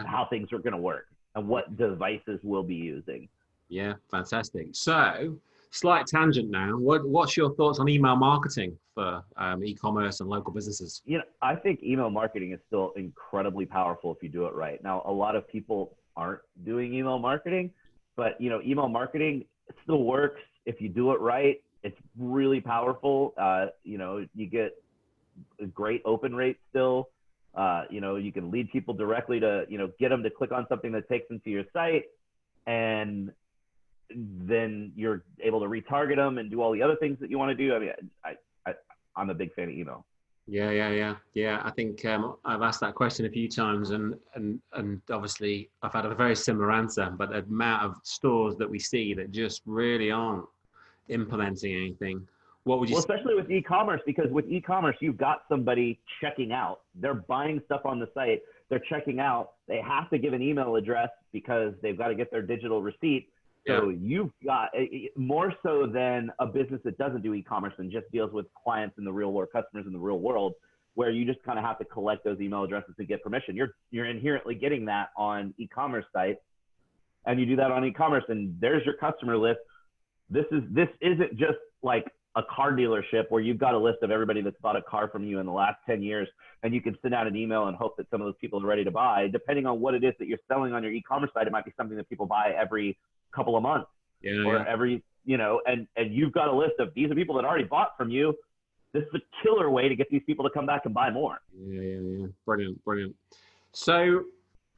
[SPEAKER 2] how things are going to work and what devices we'll be using.
[SPEAKER 1] Yeah, fantastic. So, slight tangent now. What's your thoughts on email marketing for e-commerce and local businesses?
[SPEAKER 2] You know, I think email marketing is still incredibly powerful if you do it right. Now, a lot of people aren't doing email marketing, but, you know, email marketing still works if you do it right. It's really powerful. You know, you get a great open rate still. You know, you can lead people directly to, you know, get them to click on something that takes them to your site, and then you're able to retarget them and do all the other things that you want to do. I mean, I'm a big fan of email.
[SPEAKER 1] Yeah. I think I've asked that question a few times, and obviously I've had a very similar answer. But the amount of stores that we see that just really aren't implementing anything. What would you?
[SPEAKER 2] Well, especially with e-commerce, because with e-commerce you've got somebody checking out. They're buying stuff on the site. They're checking out. They have to give an email address because they've got to get their digital receipt. So you've got more so than a business that doesn't do e-commerce and just deals with clients in the real world, customers in the real world, where you just kind of have to collect those email addresses to get permission. You're inherently getting that on e-commerce sites, and you do that on e-commerce, and there's your customer list. This isn't just like a car dealership where you've got a list of everybody that's bought a car from you in the last 10 years, and you can send out an email and hope that some of those people are ready to buy. Depending on what it is that you're selling on your e-commerce site, it might be something that people buy every couple of months every, you know, and you've got a list of these are people that already bought from you. This is a killer way to get these people to come back and buy more.
[SPEAKER 1] Yeah. Brilliant. So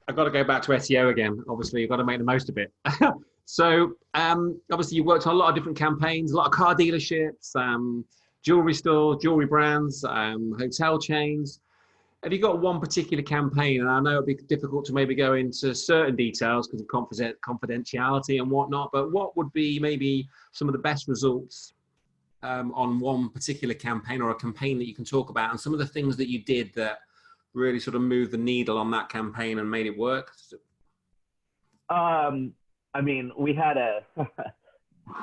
[SPEAKER 1] I've got to go back to SEO again. Obviously, you've got to make the most of it. So obviously you worked on a lot of different campaigns, a lot of car dealerships, jewelry stores, jewelry brands, hotel chains. Have you got one particular campaign? And I know it'd be difficult to maybe go into certain details because of confidentiality and whatnot, but what would be maybe some of the best results on one particular campaign, or a campaign that you can talk about, and some of the things that you did that really sort of moved the needle on that campaign and made it work?
[SPEAKER 2] I mean, we had a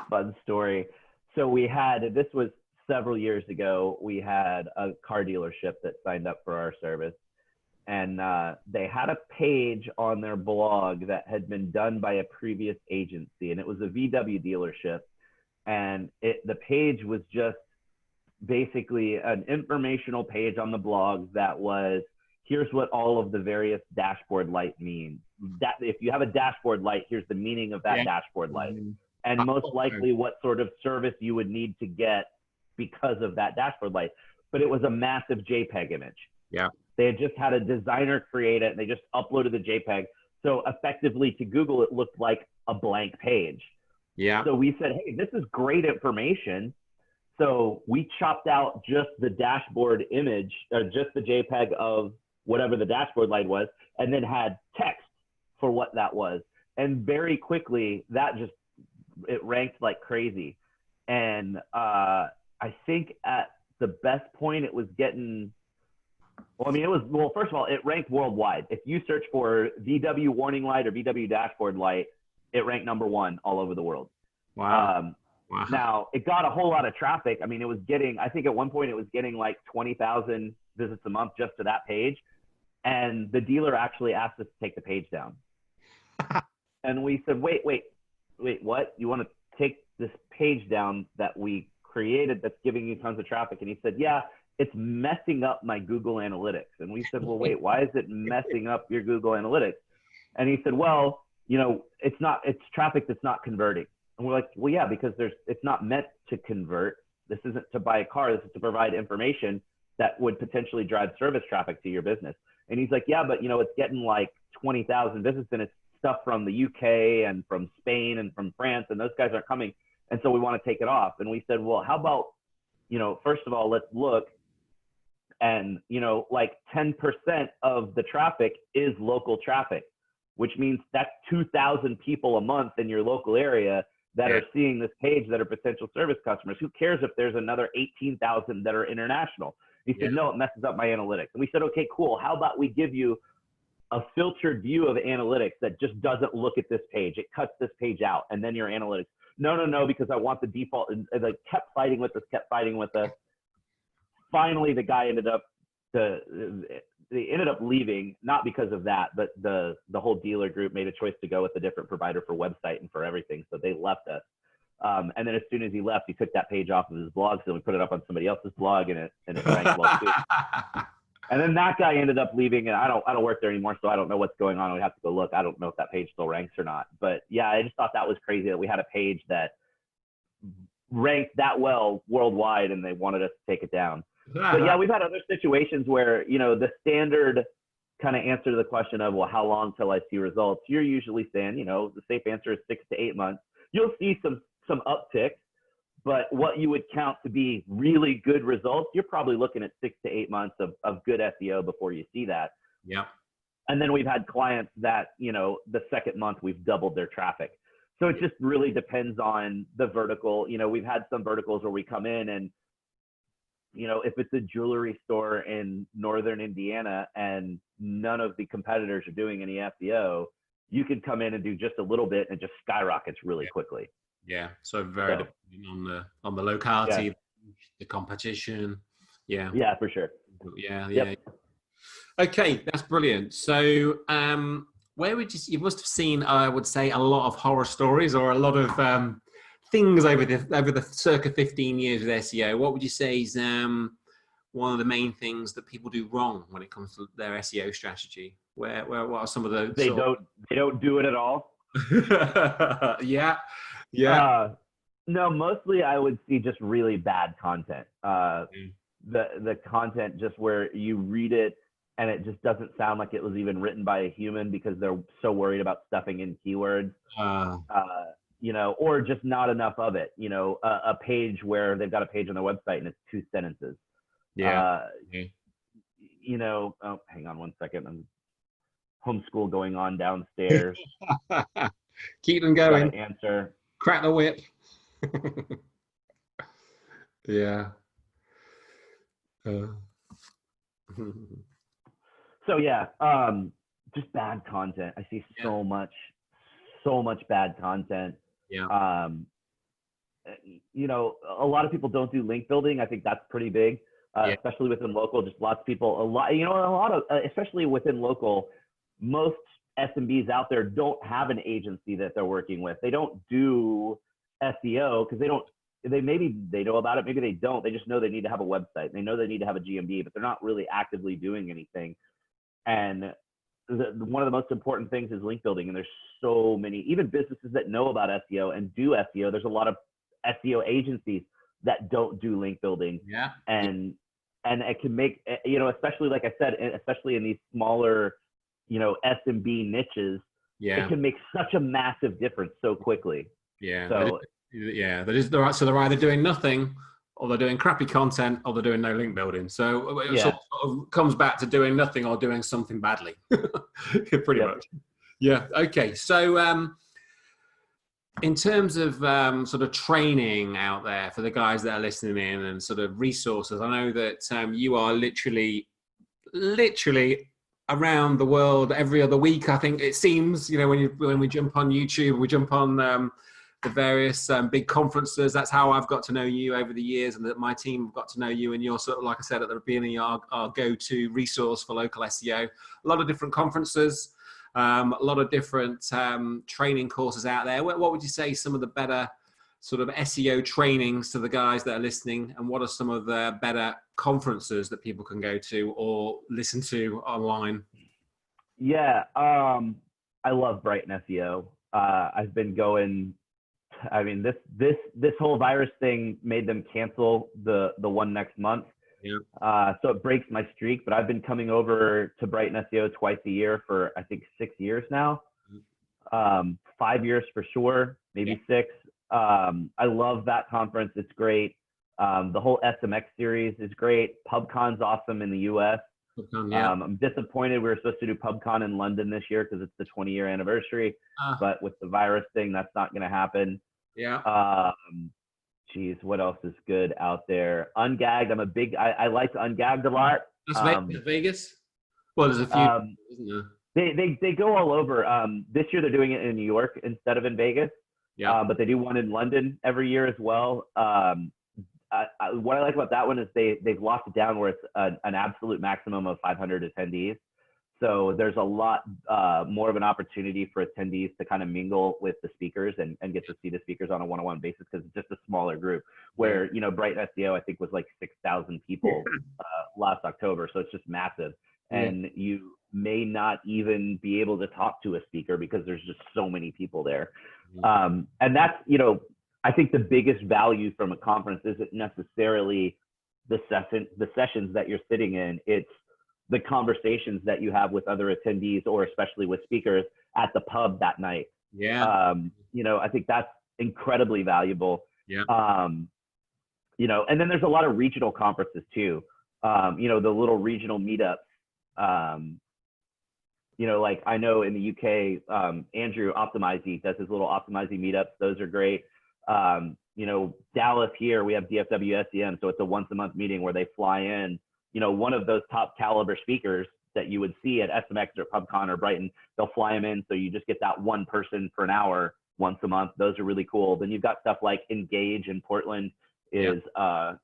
[SPEAKER 2] fun story. So this was several years ago. We had a car dealership that signed up for our service, and they had a page on their blog that had been done by a previous agency, and it was a VW dealership. And the page was just basically an informational page on the blog that was, here's what all of the various dashboard light means. That if you have a dashboard light, here's the meaning of that dashboard light, and most likely what sort of service you would need to get because of that dashboard light. But it was a massive JPEG image.
[SPEAKER 1] Yeah.
[SPEAKER 2] They had just had a designer create it, and they just uploaded the JPEG. So effectively to Google, it looked like a blank page.
[SPEAKER 1] Yeah.
[SPEAKER 2] So we said, hey, this is great information. So we chopped out just the dashboard image, or just the JPEG of whatever the dashboard light was, and then had text for what that was. And very quickly, it ranked like crazy. And I think at the best point, it was getting, first of all, it ranked worldwide. If you search for VW warning light or VW dashboard light, it ranked #1 all over the world.
[SPEAKER 1] Wow.
[SPEAKER 2] Now, it got a whole lot of traffic. I mean, I think at one point it was getting like 20,000 visits a month just to that page. And the dealer actually asked us to take the page down. And we said, wait, what? You want to take this page down that we created that's giving you tons of traffic? And he said, yeah, it's messing up my Google Analytics. And we said, well, wait, why is it messing up your Google Analytics? And he said, well, you know, it's traffic that's not converting. And we're like, well, yeah, because it's not meant to convert. This isn't to buy a car. This is to provide information that would potentially drive service traffic to your business. And he's like, yeah, but you know, it's getting like 20,000 visits, and it's stuff from the UK and from Spain and from France, and those guys aren't coming. And so we want to take it off. And we said, well, how about, you know, first of all, let's look. And, you know, like 10% of the traffic is local traffic, which means that's 2,000 people a month in your local area that are seeing this page that are potential service customers. Who cares if there's another 18,000 that are international? He said, no, it messes up my analytics. And we said, okay, cool. How about we give you a filtered view of analytics that just doesn't look at this page. It cuts this page out, and then your analytics. No, because I want the default. And they kept fighting with us. Finally, the guy ended up leaving, not because of that, but the whole dealer group made a choice to go with a different provider for website and for everything. So they left us. And then as soon as he left, he took that page off of his blog. So we put it up on somebody else's blog, and it ranked well too. And then that guy ended up leaving, and I don't work there anymore, so I don't know what's going on. We have to go look. I don't know if that page still ranks or not. But yeah, I just thought that was crazy that we had a page that ranked that well worldwide, and they wanted us to take it down. But yeah, we've had other situations where, you know, the standard kind of answer to the question of, well, how long till I see results? You're usually saying, you know, the safe answer is 6 to 8 months. You'll see some upticks. But what you would count to be really good results, you're probably looking at 6 to 8 months of good SEO before you see that.
[SPEAKER 1] Yeah.
[SPEAKER 2] And then we've had clients that, you know, the second month we've doubled their traffic. So it just really depends on the vertical. You know, we've had some verticals where we come in and, you know, if it's a jewelry store in northern Indiana and none of the competitors are doing any SEO, you can come in and do just a little bit and it just skyrockets really quickly.
[SPEAKER 1] Yeah, so very depending on the locality, the competition. Yeah.
[SPEAKER 2] Yeah, for sure.
[SPEAKER 1] Yeah. Okay, that's brilliant. So, where would you must have seen, I would say, a lot of horror stories or a lot of things over the circa 15 years with SEO. What would you say is one of the main things that people do wrong when it comes to their SEO strategy? What are some of those?
[SPEAKER 2] They don't do it at all.
[SPEAKER 1] Yeah.
[SPEAKER 2] No, mostly I would see just really bad content. The content just where you read it and it just doesn't sound like it was even written by a human because they're so worried about stuffing in keywords. You know, or just not enough of it. You know, a page where they've got a page on their website and it's 2 sentences. You know, oh, hang on one second. I'm homeschool going on downstairs.
[SPEAKER 1] Keep them going.
[SPEAKER 2] Answer.
[SPEAKER 1] Crack the whip. Yeah.
[SPEAKER 2] So yeah, just bad content. I see so much bad content.
[SPEAKER 1] Yeah.
[SPEAKER 2] You know, a lot of people don't do link building. I think that's pretty big, especially within local. Just lots of people, especially within local, most SMBs out there don't have an agency that they're working with. They don't do SEO because maybe they know about it, maybe they don't. They just know they need to have a website. They know they need to have a GMB, but they're not really actively doing anything. And one of the most important things is link building. And there's so many, even businesses that know about SEO and do SEO. There's a lot of SEO agencies that don't do link building.
[SPEAKER 1] Yeah.
[SPEAKER 2] And it can make, you know, especially like I said, especially in these smaller, you know, SMB niches, it can make such a massive difference so quickly.
[SPEAKER 1] Yeah.
[SPEAKER 2] So
[SPEAKER 1] so they're either doing nothing, or they're doing crappy content, or they're doing no link building. So it sort of comes back to doing nothing or doing something badly, pretty much. Yeah. Okay. So in terms of sort of training out there for the guys that are listening in and sort of resources, I know that you are literally around the world every other week. I think it seems, you know, when we jump on YouTube, we jump on the various big conferences. That's how I've got to know you over the years, and that my team have got to know you. And you're sort of, like I said at the beginning, our go-to resource for local SEO. A lot of different conferences, a lot of different training courses out there. What would you say some of the better sort of SEO trainings to the guys that are listening, and what are some of the better conferences that people can go to or listen to online?
[SPEAKER 2] Yeah, I love Brighton SEO. I've been going. I mean, this whole virus thing made them cancel the one next month. Yeah. So it breaks my streak, but I've been coming over to Brighton SEO twice a year for I think 6 years now. 5 years for sure, maybe 6. I love that conference. It's great. The whole SMX series is great. PubCon's awesome in the US.
[SPEAKER 1] Yeah.
[SPEAKER 2] I'm disappointed we were supposed to do PubCon in London this year because it's the 20-year anniversary, but with the virus thing, that's not going to happen.
[SPEAKER 1] Yeah.
[SPEAKER 2] Geez, what else is good out there? Ungagged. I liked Ungagged a lot.
[SPEAKER 1] That's Vegas. Well, there's a few, isn't there?
[SPEAKER 2] They go all over. This year they're doing it in New York instead of in Vegas.
[SPEAKER 1] Yeah.
[SPEAKER 2] But they do one in London every year as well. What I like about that one is they've locked it down where it's an absolute maximum of 500 attendees. So there's a lot more of an opportunity for attendees to kind of mingle with the speakers and get to see the speakers on a one-on-one basis because it's just a smaller group. Where, you know, Brighton SEO, I think, was like 6,000 people last October. So it's just massive. And you may not even be able to talk to a speaker because there's just so many people there. And that's, you know, I think the biggest value from a conference isn't necessarily the sessions that you're sitting in. It's the conversations that you have with other attendees or especially with speakers at the pub that night.
[SPEAKER 1] Yeah.
[SPEAKER 2] You know, I think that's incredibly valuable.
[SPEAKER 1] Yeah.
[SPEAKER 2] You know, and then there's a lot of regional conferences too. You know, the little regional meetups. You know, like I know in the UK, Andrew Optimizy does his little Optimizy meetups. Those are great. You know, Dallas here, we have DFW SEM. So it's a once a month meeting where they fly in, you know, one of those top caliber speakers that you would see at SMX or PubCon or Brighton, they'll fly them in. So you just get that one person for an hour once a month. Those are really cool. Then you've got stuff like Engage in Portland is,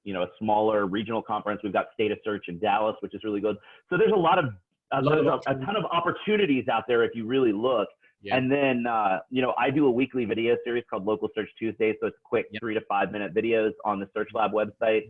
[SPEAKER 2] you know, a smaller regional conference. We've got State of Search in Dallas, which is really good. So there's a ton of opportunities out there if you really look. Yeah. And then, you know, I do a weekly video series called Local Search Tuesday. So it's quick 3 to 5 minute videos on the Search Lab website.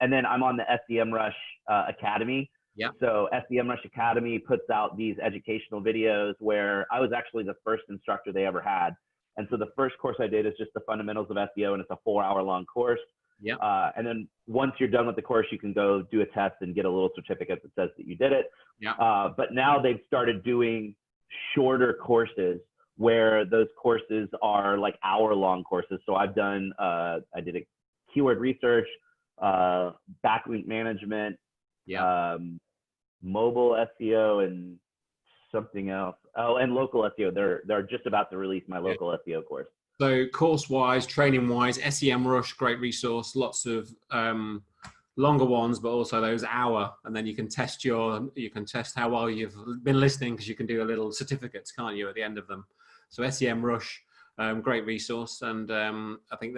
[SPEAKER 2] And then I'm on the SEM Rush Academy. Yeah. So SEM Rush Academy puts out these educational videos where I was actually the first instructor they ever had. And so the first course I did is just the fundamentals of SEO, and it's a 4-hour long course. Yeah. And then once you're done with the course, you can go do a test and get a little certificate that says that you did it. Yeah. But now they've started doing shorter courses where those courses are like hour-long courses. So I've done, I did a keyword research, backlink management, mobile SEO, and something else. Oh, and local SEO. They're just about to release my local SEO course.
[SPEAKER 1] So course-wise, training-wise, SEM Rush, great resource. Lots of longer ones, but also those hour, and then you can test how well you've been listening because you can do a little certificates, can't you, at the end of them? So SEM Rush, great resource, and I think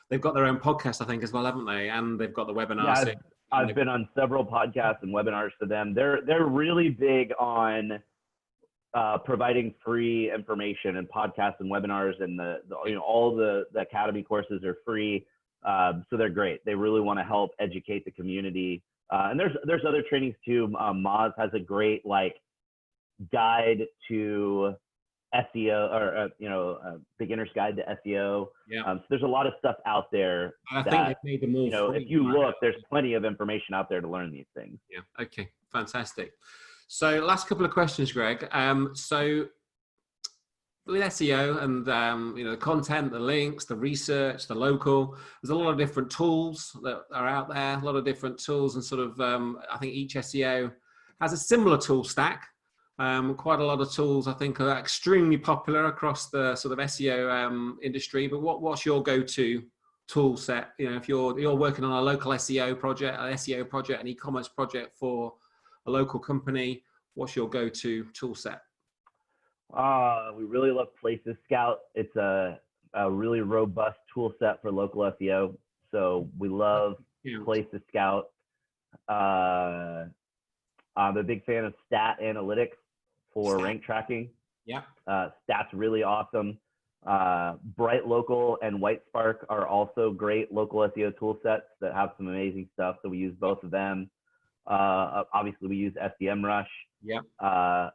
[SPEAKER 1] they've got their own podcast, I think, as well, haven't they? And they've got the webinars.
[SPEAKER 2] Yeah, I've been on several podcasts and webinars for them. They're really big on providing free information and podcasts and webinars, and you know, all the Academy courses are free. So they're great. They really want to help educate the community. And there's other trainings too. Moz has a great like guide to SEO, or you know, beginner's guide to SEO. Yeah. So there's a lot of stuff out there.
[SPEAKER 1] I think they've made them all,
[SPEAKER 2] you know, if you look, there's plenty of information out there to learn these things.
[SPEAKER 1] Yeah. Okay. Fantastic. So last couple of questions, Greg. So with SEO and you know, the content, the links, the research, the local, there's a lot of different tools that are out there, a lot of different tools, and sort of I think each SEO has a similar tool stack. Quite a lot of tools I think are extremely popular across the sort of SEO industry. But what's your go-to tool set? You know, if you're working on a local SEO project, an SEO project, an e-commerce project for a local company, what's your go-to tool set?
[SPEAKER 2] We really love Places Scout. It's a really robust tool set for local SEO. So we love Places Scout. I'm a big fan of Stat Analytics for rank tracking. Yeah. Stat's really awesome. Bright Local and Whitespark are also great local SEO tool sets that have some amazing stuff. So we use both of them. Obviously we use SEM Rush. Yeah.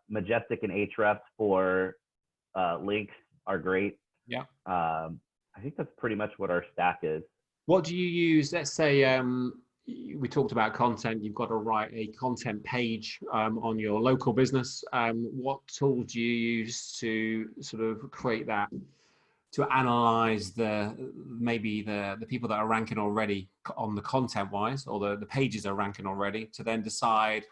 [SPEAKER 2] Majestic and Ahrefs for links are great. Yeah. I think that's pretty much what our stack is.
[SPEAKER 1] What do you use? Let's say we talked about content. You've got to write a content page on your local business. What tool do you use to sort of create that to analyze maybe the people that are ranking already on the content wise, or the pages are ranking already, to then decide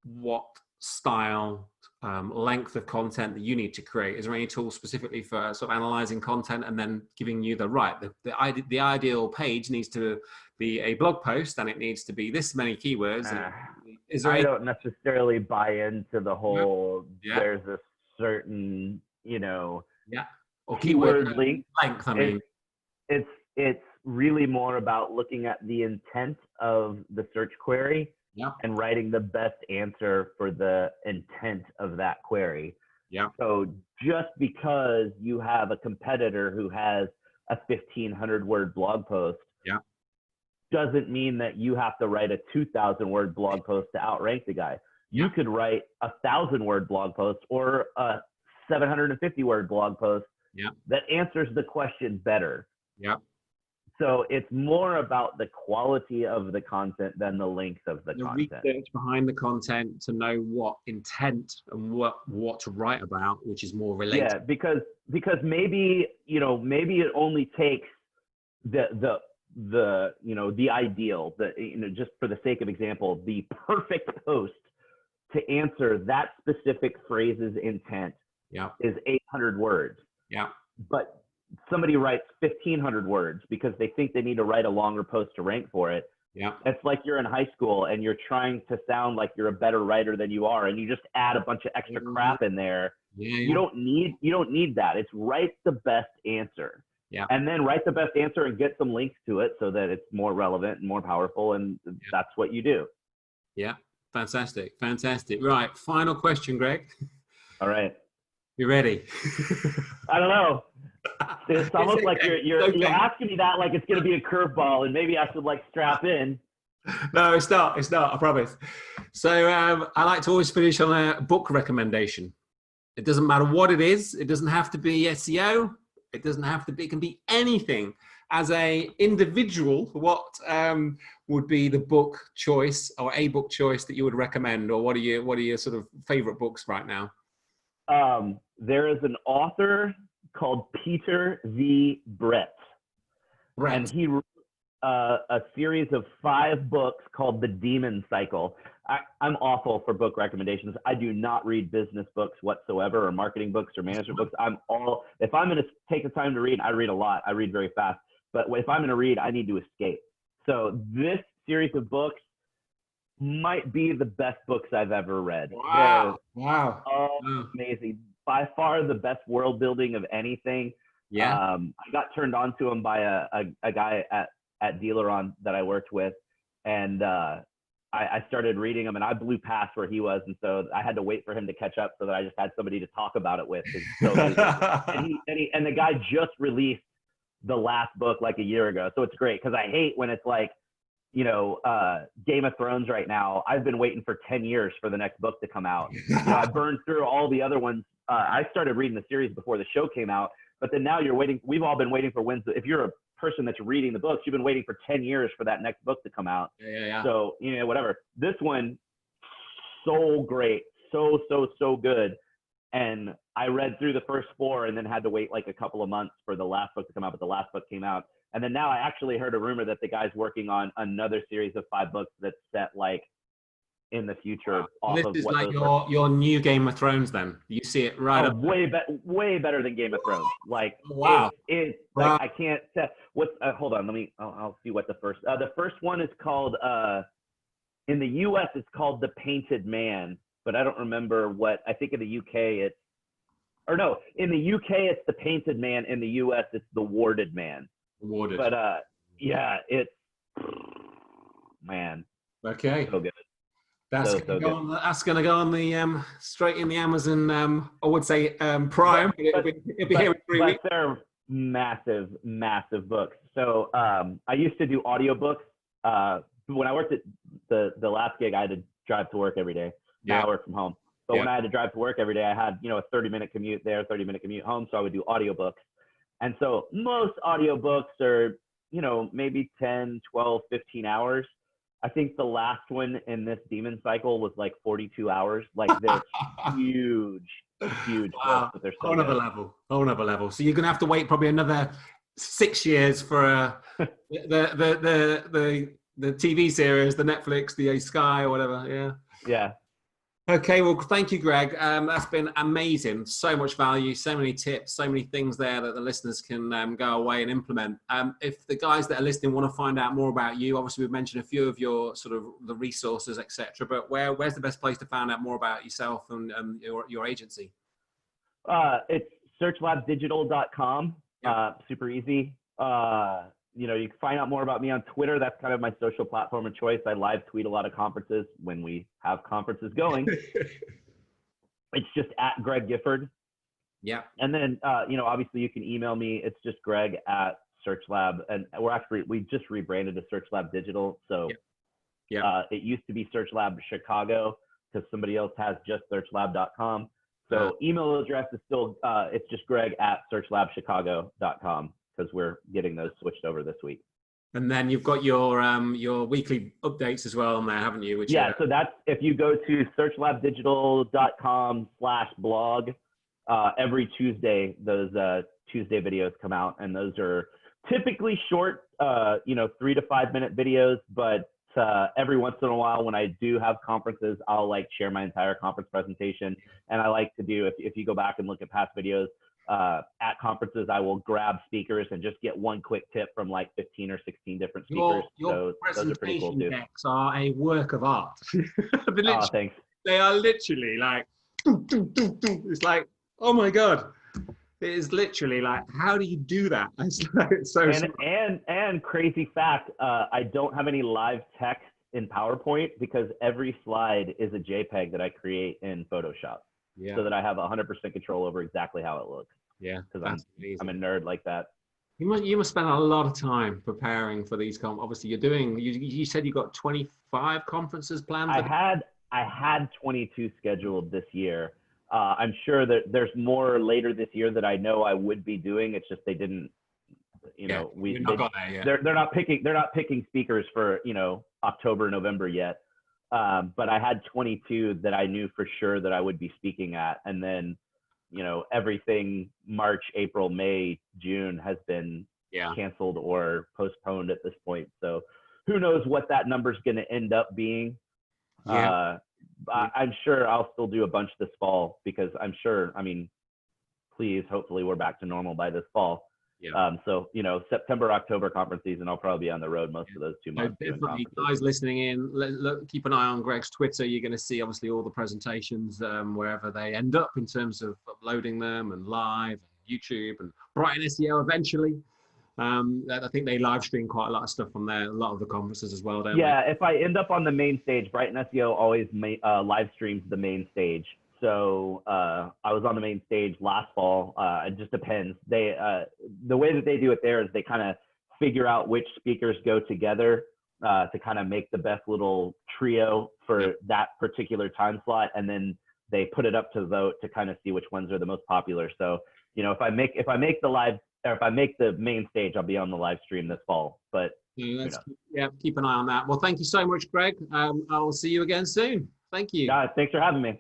[SPEAKER 1] what style, length of content that you need to create? Is there any tool specifically for sort of analyzing content and then giving you the ideal page needs to be a blog post and it needs to be this many keywords?
[SPEAKER 2] I don't necessarily buy into the whole,
[SPEAKER 1] yeah.
[SPEAKER 2] There's a certain,
[SPEAKER 1] yeah. Or
[SPEAKER 2] keyword length.
[SPEAKER 1] I mean,
[SPEAKER 2] it's really more about looking at the intent of the search query,
[SPEAKER 1] yeah,
[SPEAKER 2] and writing the best answer for the intent of that query.
[SPEAKER 1] Yeah.
[SPEAKER 2] So just because you have a competitor who has a 1,500 word blog post,
[SPEAKER 1] yeah,
[SPEAKER 2] doesn't mean that you have to write a 2,000 word blog post to outrank the guy. You could write a 1,000 word blog post or a 750 word blog post that answers the question better.
[SPEAKER 1] Yeah.
[SPEAKER 2] So it's more about the quality of the content than the length of the content.
[SPEAKER 1] Research behind the content to know what intent and what to write about, which is more related.
[SPEAKER 2] Yeah, because maybe maybe it only takes the ideal, just for the sake of example, the perfect post to answer that specific phrase's intent is 800 words.
[SPEAKER 1] Yeah.
[SPEAKER 2] But somebody writes 1,500 words because they think they need to write a longer post to rank for it.
[SPEAKER 1] Yeah.
[SPEAKER 2] It's like you're in high school and you're trying to sound like you're a better writer than you are, and you just add a bunch of extra crap in there.
[SPEAKER 1] Yeah.
[SPEAKER 2] You don't need that. It's write the best answer.
[SPEAKER 1] Yeah.
[SPEAKER 2] And then write the best answer and get some links to it so that it's more relevant and more powerful, and that's what you do.
[SPEAKER 1] Yeah. Fantastic. Right. Final question, Greg.
[SPEAKER 2] All right.
[SPEAKER 1] You ready?
[SPEAKER 2] I don't know. It's almost like you're asking me that like it's going to be a curveball, and maybe I should strap in.
[SPEAKER 1] No, it's not. I promise. So I like to always finish on a book recommendation. It doesn't matter what it is. It doesn't have to be SEO. It doesn't have to be. It can be anything. As a individual, what would be the book choice or a book choice that you would recommend, or what are your sort of favorite books right now?
[SPEAKER 2] There is an author called Peter V. Brett. And he wrote a series of 5 books called The Demon Cycle. I'm awful for book recommendations. I do not read business books whatsoever, or marketing books or management books. If I'm going to take the time to read, I read a lot. I read very fast. But if I'm going to read, I need to escape. So this series of books might be the best books I've ever read.
[SPEAKER 1] Wow.
[SPEAKER 2] Amazing. By far the best world building of anything.
[SPEAKER 1] Yeah.
[SPEAKER 2] I got turned on to him by a guy at Dealeron that I worked with. And I started reading them, and I blew past where he was. And so I had to wait for him to catch up so that I just had somebody to talk about it with. So and the guy just released the last book like a year ago. So it's great, because I hate when it's like, Game of Thrones right now. I've been waiting for 10 years for the next book to come out. I burned through all the other ones. I started reading the series before the show came out, but then now you're waiting. We've all been waiting for wins. If you're a person that's reading the books, you've been waiting for 10 years for that next book to come out.
[SPEAKER 1] Yeah.
[SPEAKER 2] So, whatever. This one, so great. So good. And I read through the first 4 and then had to wait like a couple of months for the last book to come out, but the last book came out. And then now I actually heard a rumor that the guy's working on another series of 5 books that's set like in the future.
[SPEAKER 1] This is like your new Game of Thrones then. You see it right up.
[SPEAKER 2] Way better than Game of Thrones. Like,
[SPEAKER 1] wow.
[SPEAKER 2] It's like, I can't tell what's, hold on, I'll see what the first one is called, in the US it's called The Painted Man, but I don't remember I think in the UK in the UK it's The Painted Man, in the US it's The Warded Man. But it's, man.
[SPEAKER 1] Okay.
[SPEAKER 2] So good.
[SPEAKER 1] That's going to go on the straight in the Amazon. I would say Prime. It'll be here in 3 weeks.
[SPEAKER 2] But they're massive books. So I used to do audiobooks. When I worked at the last gig, I had to drive to work every day. Now I work from home. But when I had to drive to work every day, I had a 30-minute commute there, 30-minute commute home. So I would do audiobooks. And so most audiobooks are, maybe 10, 12, 15 hours. I think the last one in this Demon Cycle was like 42 hours. Like, they're huge. huge
[SPEAKER 1] Wow.
[SPEAKER 2] books, but they're so
[SPEAKER 1] Whole nother
[SPEAKER 2] good.
[SPEAKER 1] level. Whole nother level. So you're gonna have to wait probably another 6 years for the TV series, the Netflix, the Sky or whatever. Yeah.
[SPEAKER 2] Yeah.
[SPEAKER 1] Okay, well, thank you, Greg. That's been amazing. So much value, so many tips, so many things there that the listeners can go away and implement. If the guys that are listening want to find out more about you, obviously we've mentioned a few of your sort of the resources, etc. But where's the best place to find out more about yourself and your agency?
[SPEAKER 2] It's searchlabdigital.com. Super easy. You know, you can find out more about me on Twitter. That's kind of my social platform of choice. I live tweet a lot of conferences when we have conferences going. It's just at Greg Gifford.
[SPEAKER 1] Yeah.
[SPEAKER 2] And then, you know, obviously you can email me. It's just Greg at SearchLab. And we just rebranded to SearchLab Digital. So it used to be SearchLab Chicago because somebody else has just searchlab.com. So email address is still, it's just Greg at searchlabchicago.com because we're getting those switched over this week.
[SPEAKER 1] And then you've got your weekly updates as well on there, haven't you? Which
[SPEAKER 2] so that's, if you go to searchlabdigital.com/blog, every Tuesday, those Tuesday videos come out, and those are typically short, you know, 3 to 5 minute videos, but every once in a while when I do have conferences, I'll like share my entire conference presentation. And I like to do, if you go back and look at past videos, at conferences, I will grab speakers and just get one quick tip from like 15 or 16 different speakers.
[SPEAKER 1] Your
[SPEAKER 2] so those are pretty cool too.
[SPEAKER 1] decks are a work of art.
[SPEAKER 2] Thanks.
[SPEAKER 1] They are literally like, it's like, oh my God. It is literally like, how do you do that? It's like, it's so
[SPEAKER 2] and crazy fact, I don't have any live text in PowerPoint because every slide is a JPEG that I create in Photoshop. So that I have 100% control over exactly how it looks.
[SPEAKER 1] Yeah,
[SPEAKER 2] because I'm a nerd like that.
[SPEAKER 1] You must spend a lot of time preparing for these. Obviously, you're doing. You said you got 25 conferences planned.
[SPEAKER 2] I had 22 scheduled this year. I'm sure that there's more later this year that I know I would be doing. It's just they didn't. You know, they're not picking speakers for October, November yet. But I had 22 that I knew for sure that I would be speaking at. And then, everything March, April, May, June has been canceled or postponed at this point. So who knows what that number is going to end up being. I'm sure I'll still do a bunch this fall because hopefully we're back to normal by this fall. So, September, October conference season, I'll probably be on the road most of those 2 months.
[SPEAKER 1] Definitely, guys listening in, keep an eye on Greg's Twitter. You're going to see obviously all the presentations wherever they end up in terms of uploading them and live and YouTube and Brighton SEO eventually. I think they live stream quite a lot of stuff from there, a lot of the conferences as well, don't they?
[SPEAKER 2] If I end up on the main stage, Brighton SEO always live streams the main stage. So I was on the main stage last fall. It just depends. The way that they do it there is they kind of figure out which speakers go together to kind of make the best little trio for that particular time slot, and then they put it up to vote to kind of see which ones are the most popular. So if I make the main stage, I'll be on the live stream this fall. But
[SPEAKER 1] keep an eye on that. Well, thank you so much, Greg. I will see you again soon. Thank you.
[SPEAKER 2] Thanks for having me.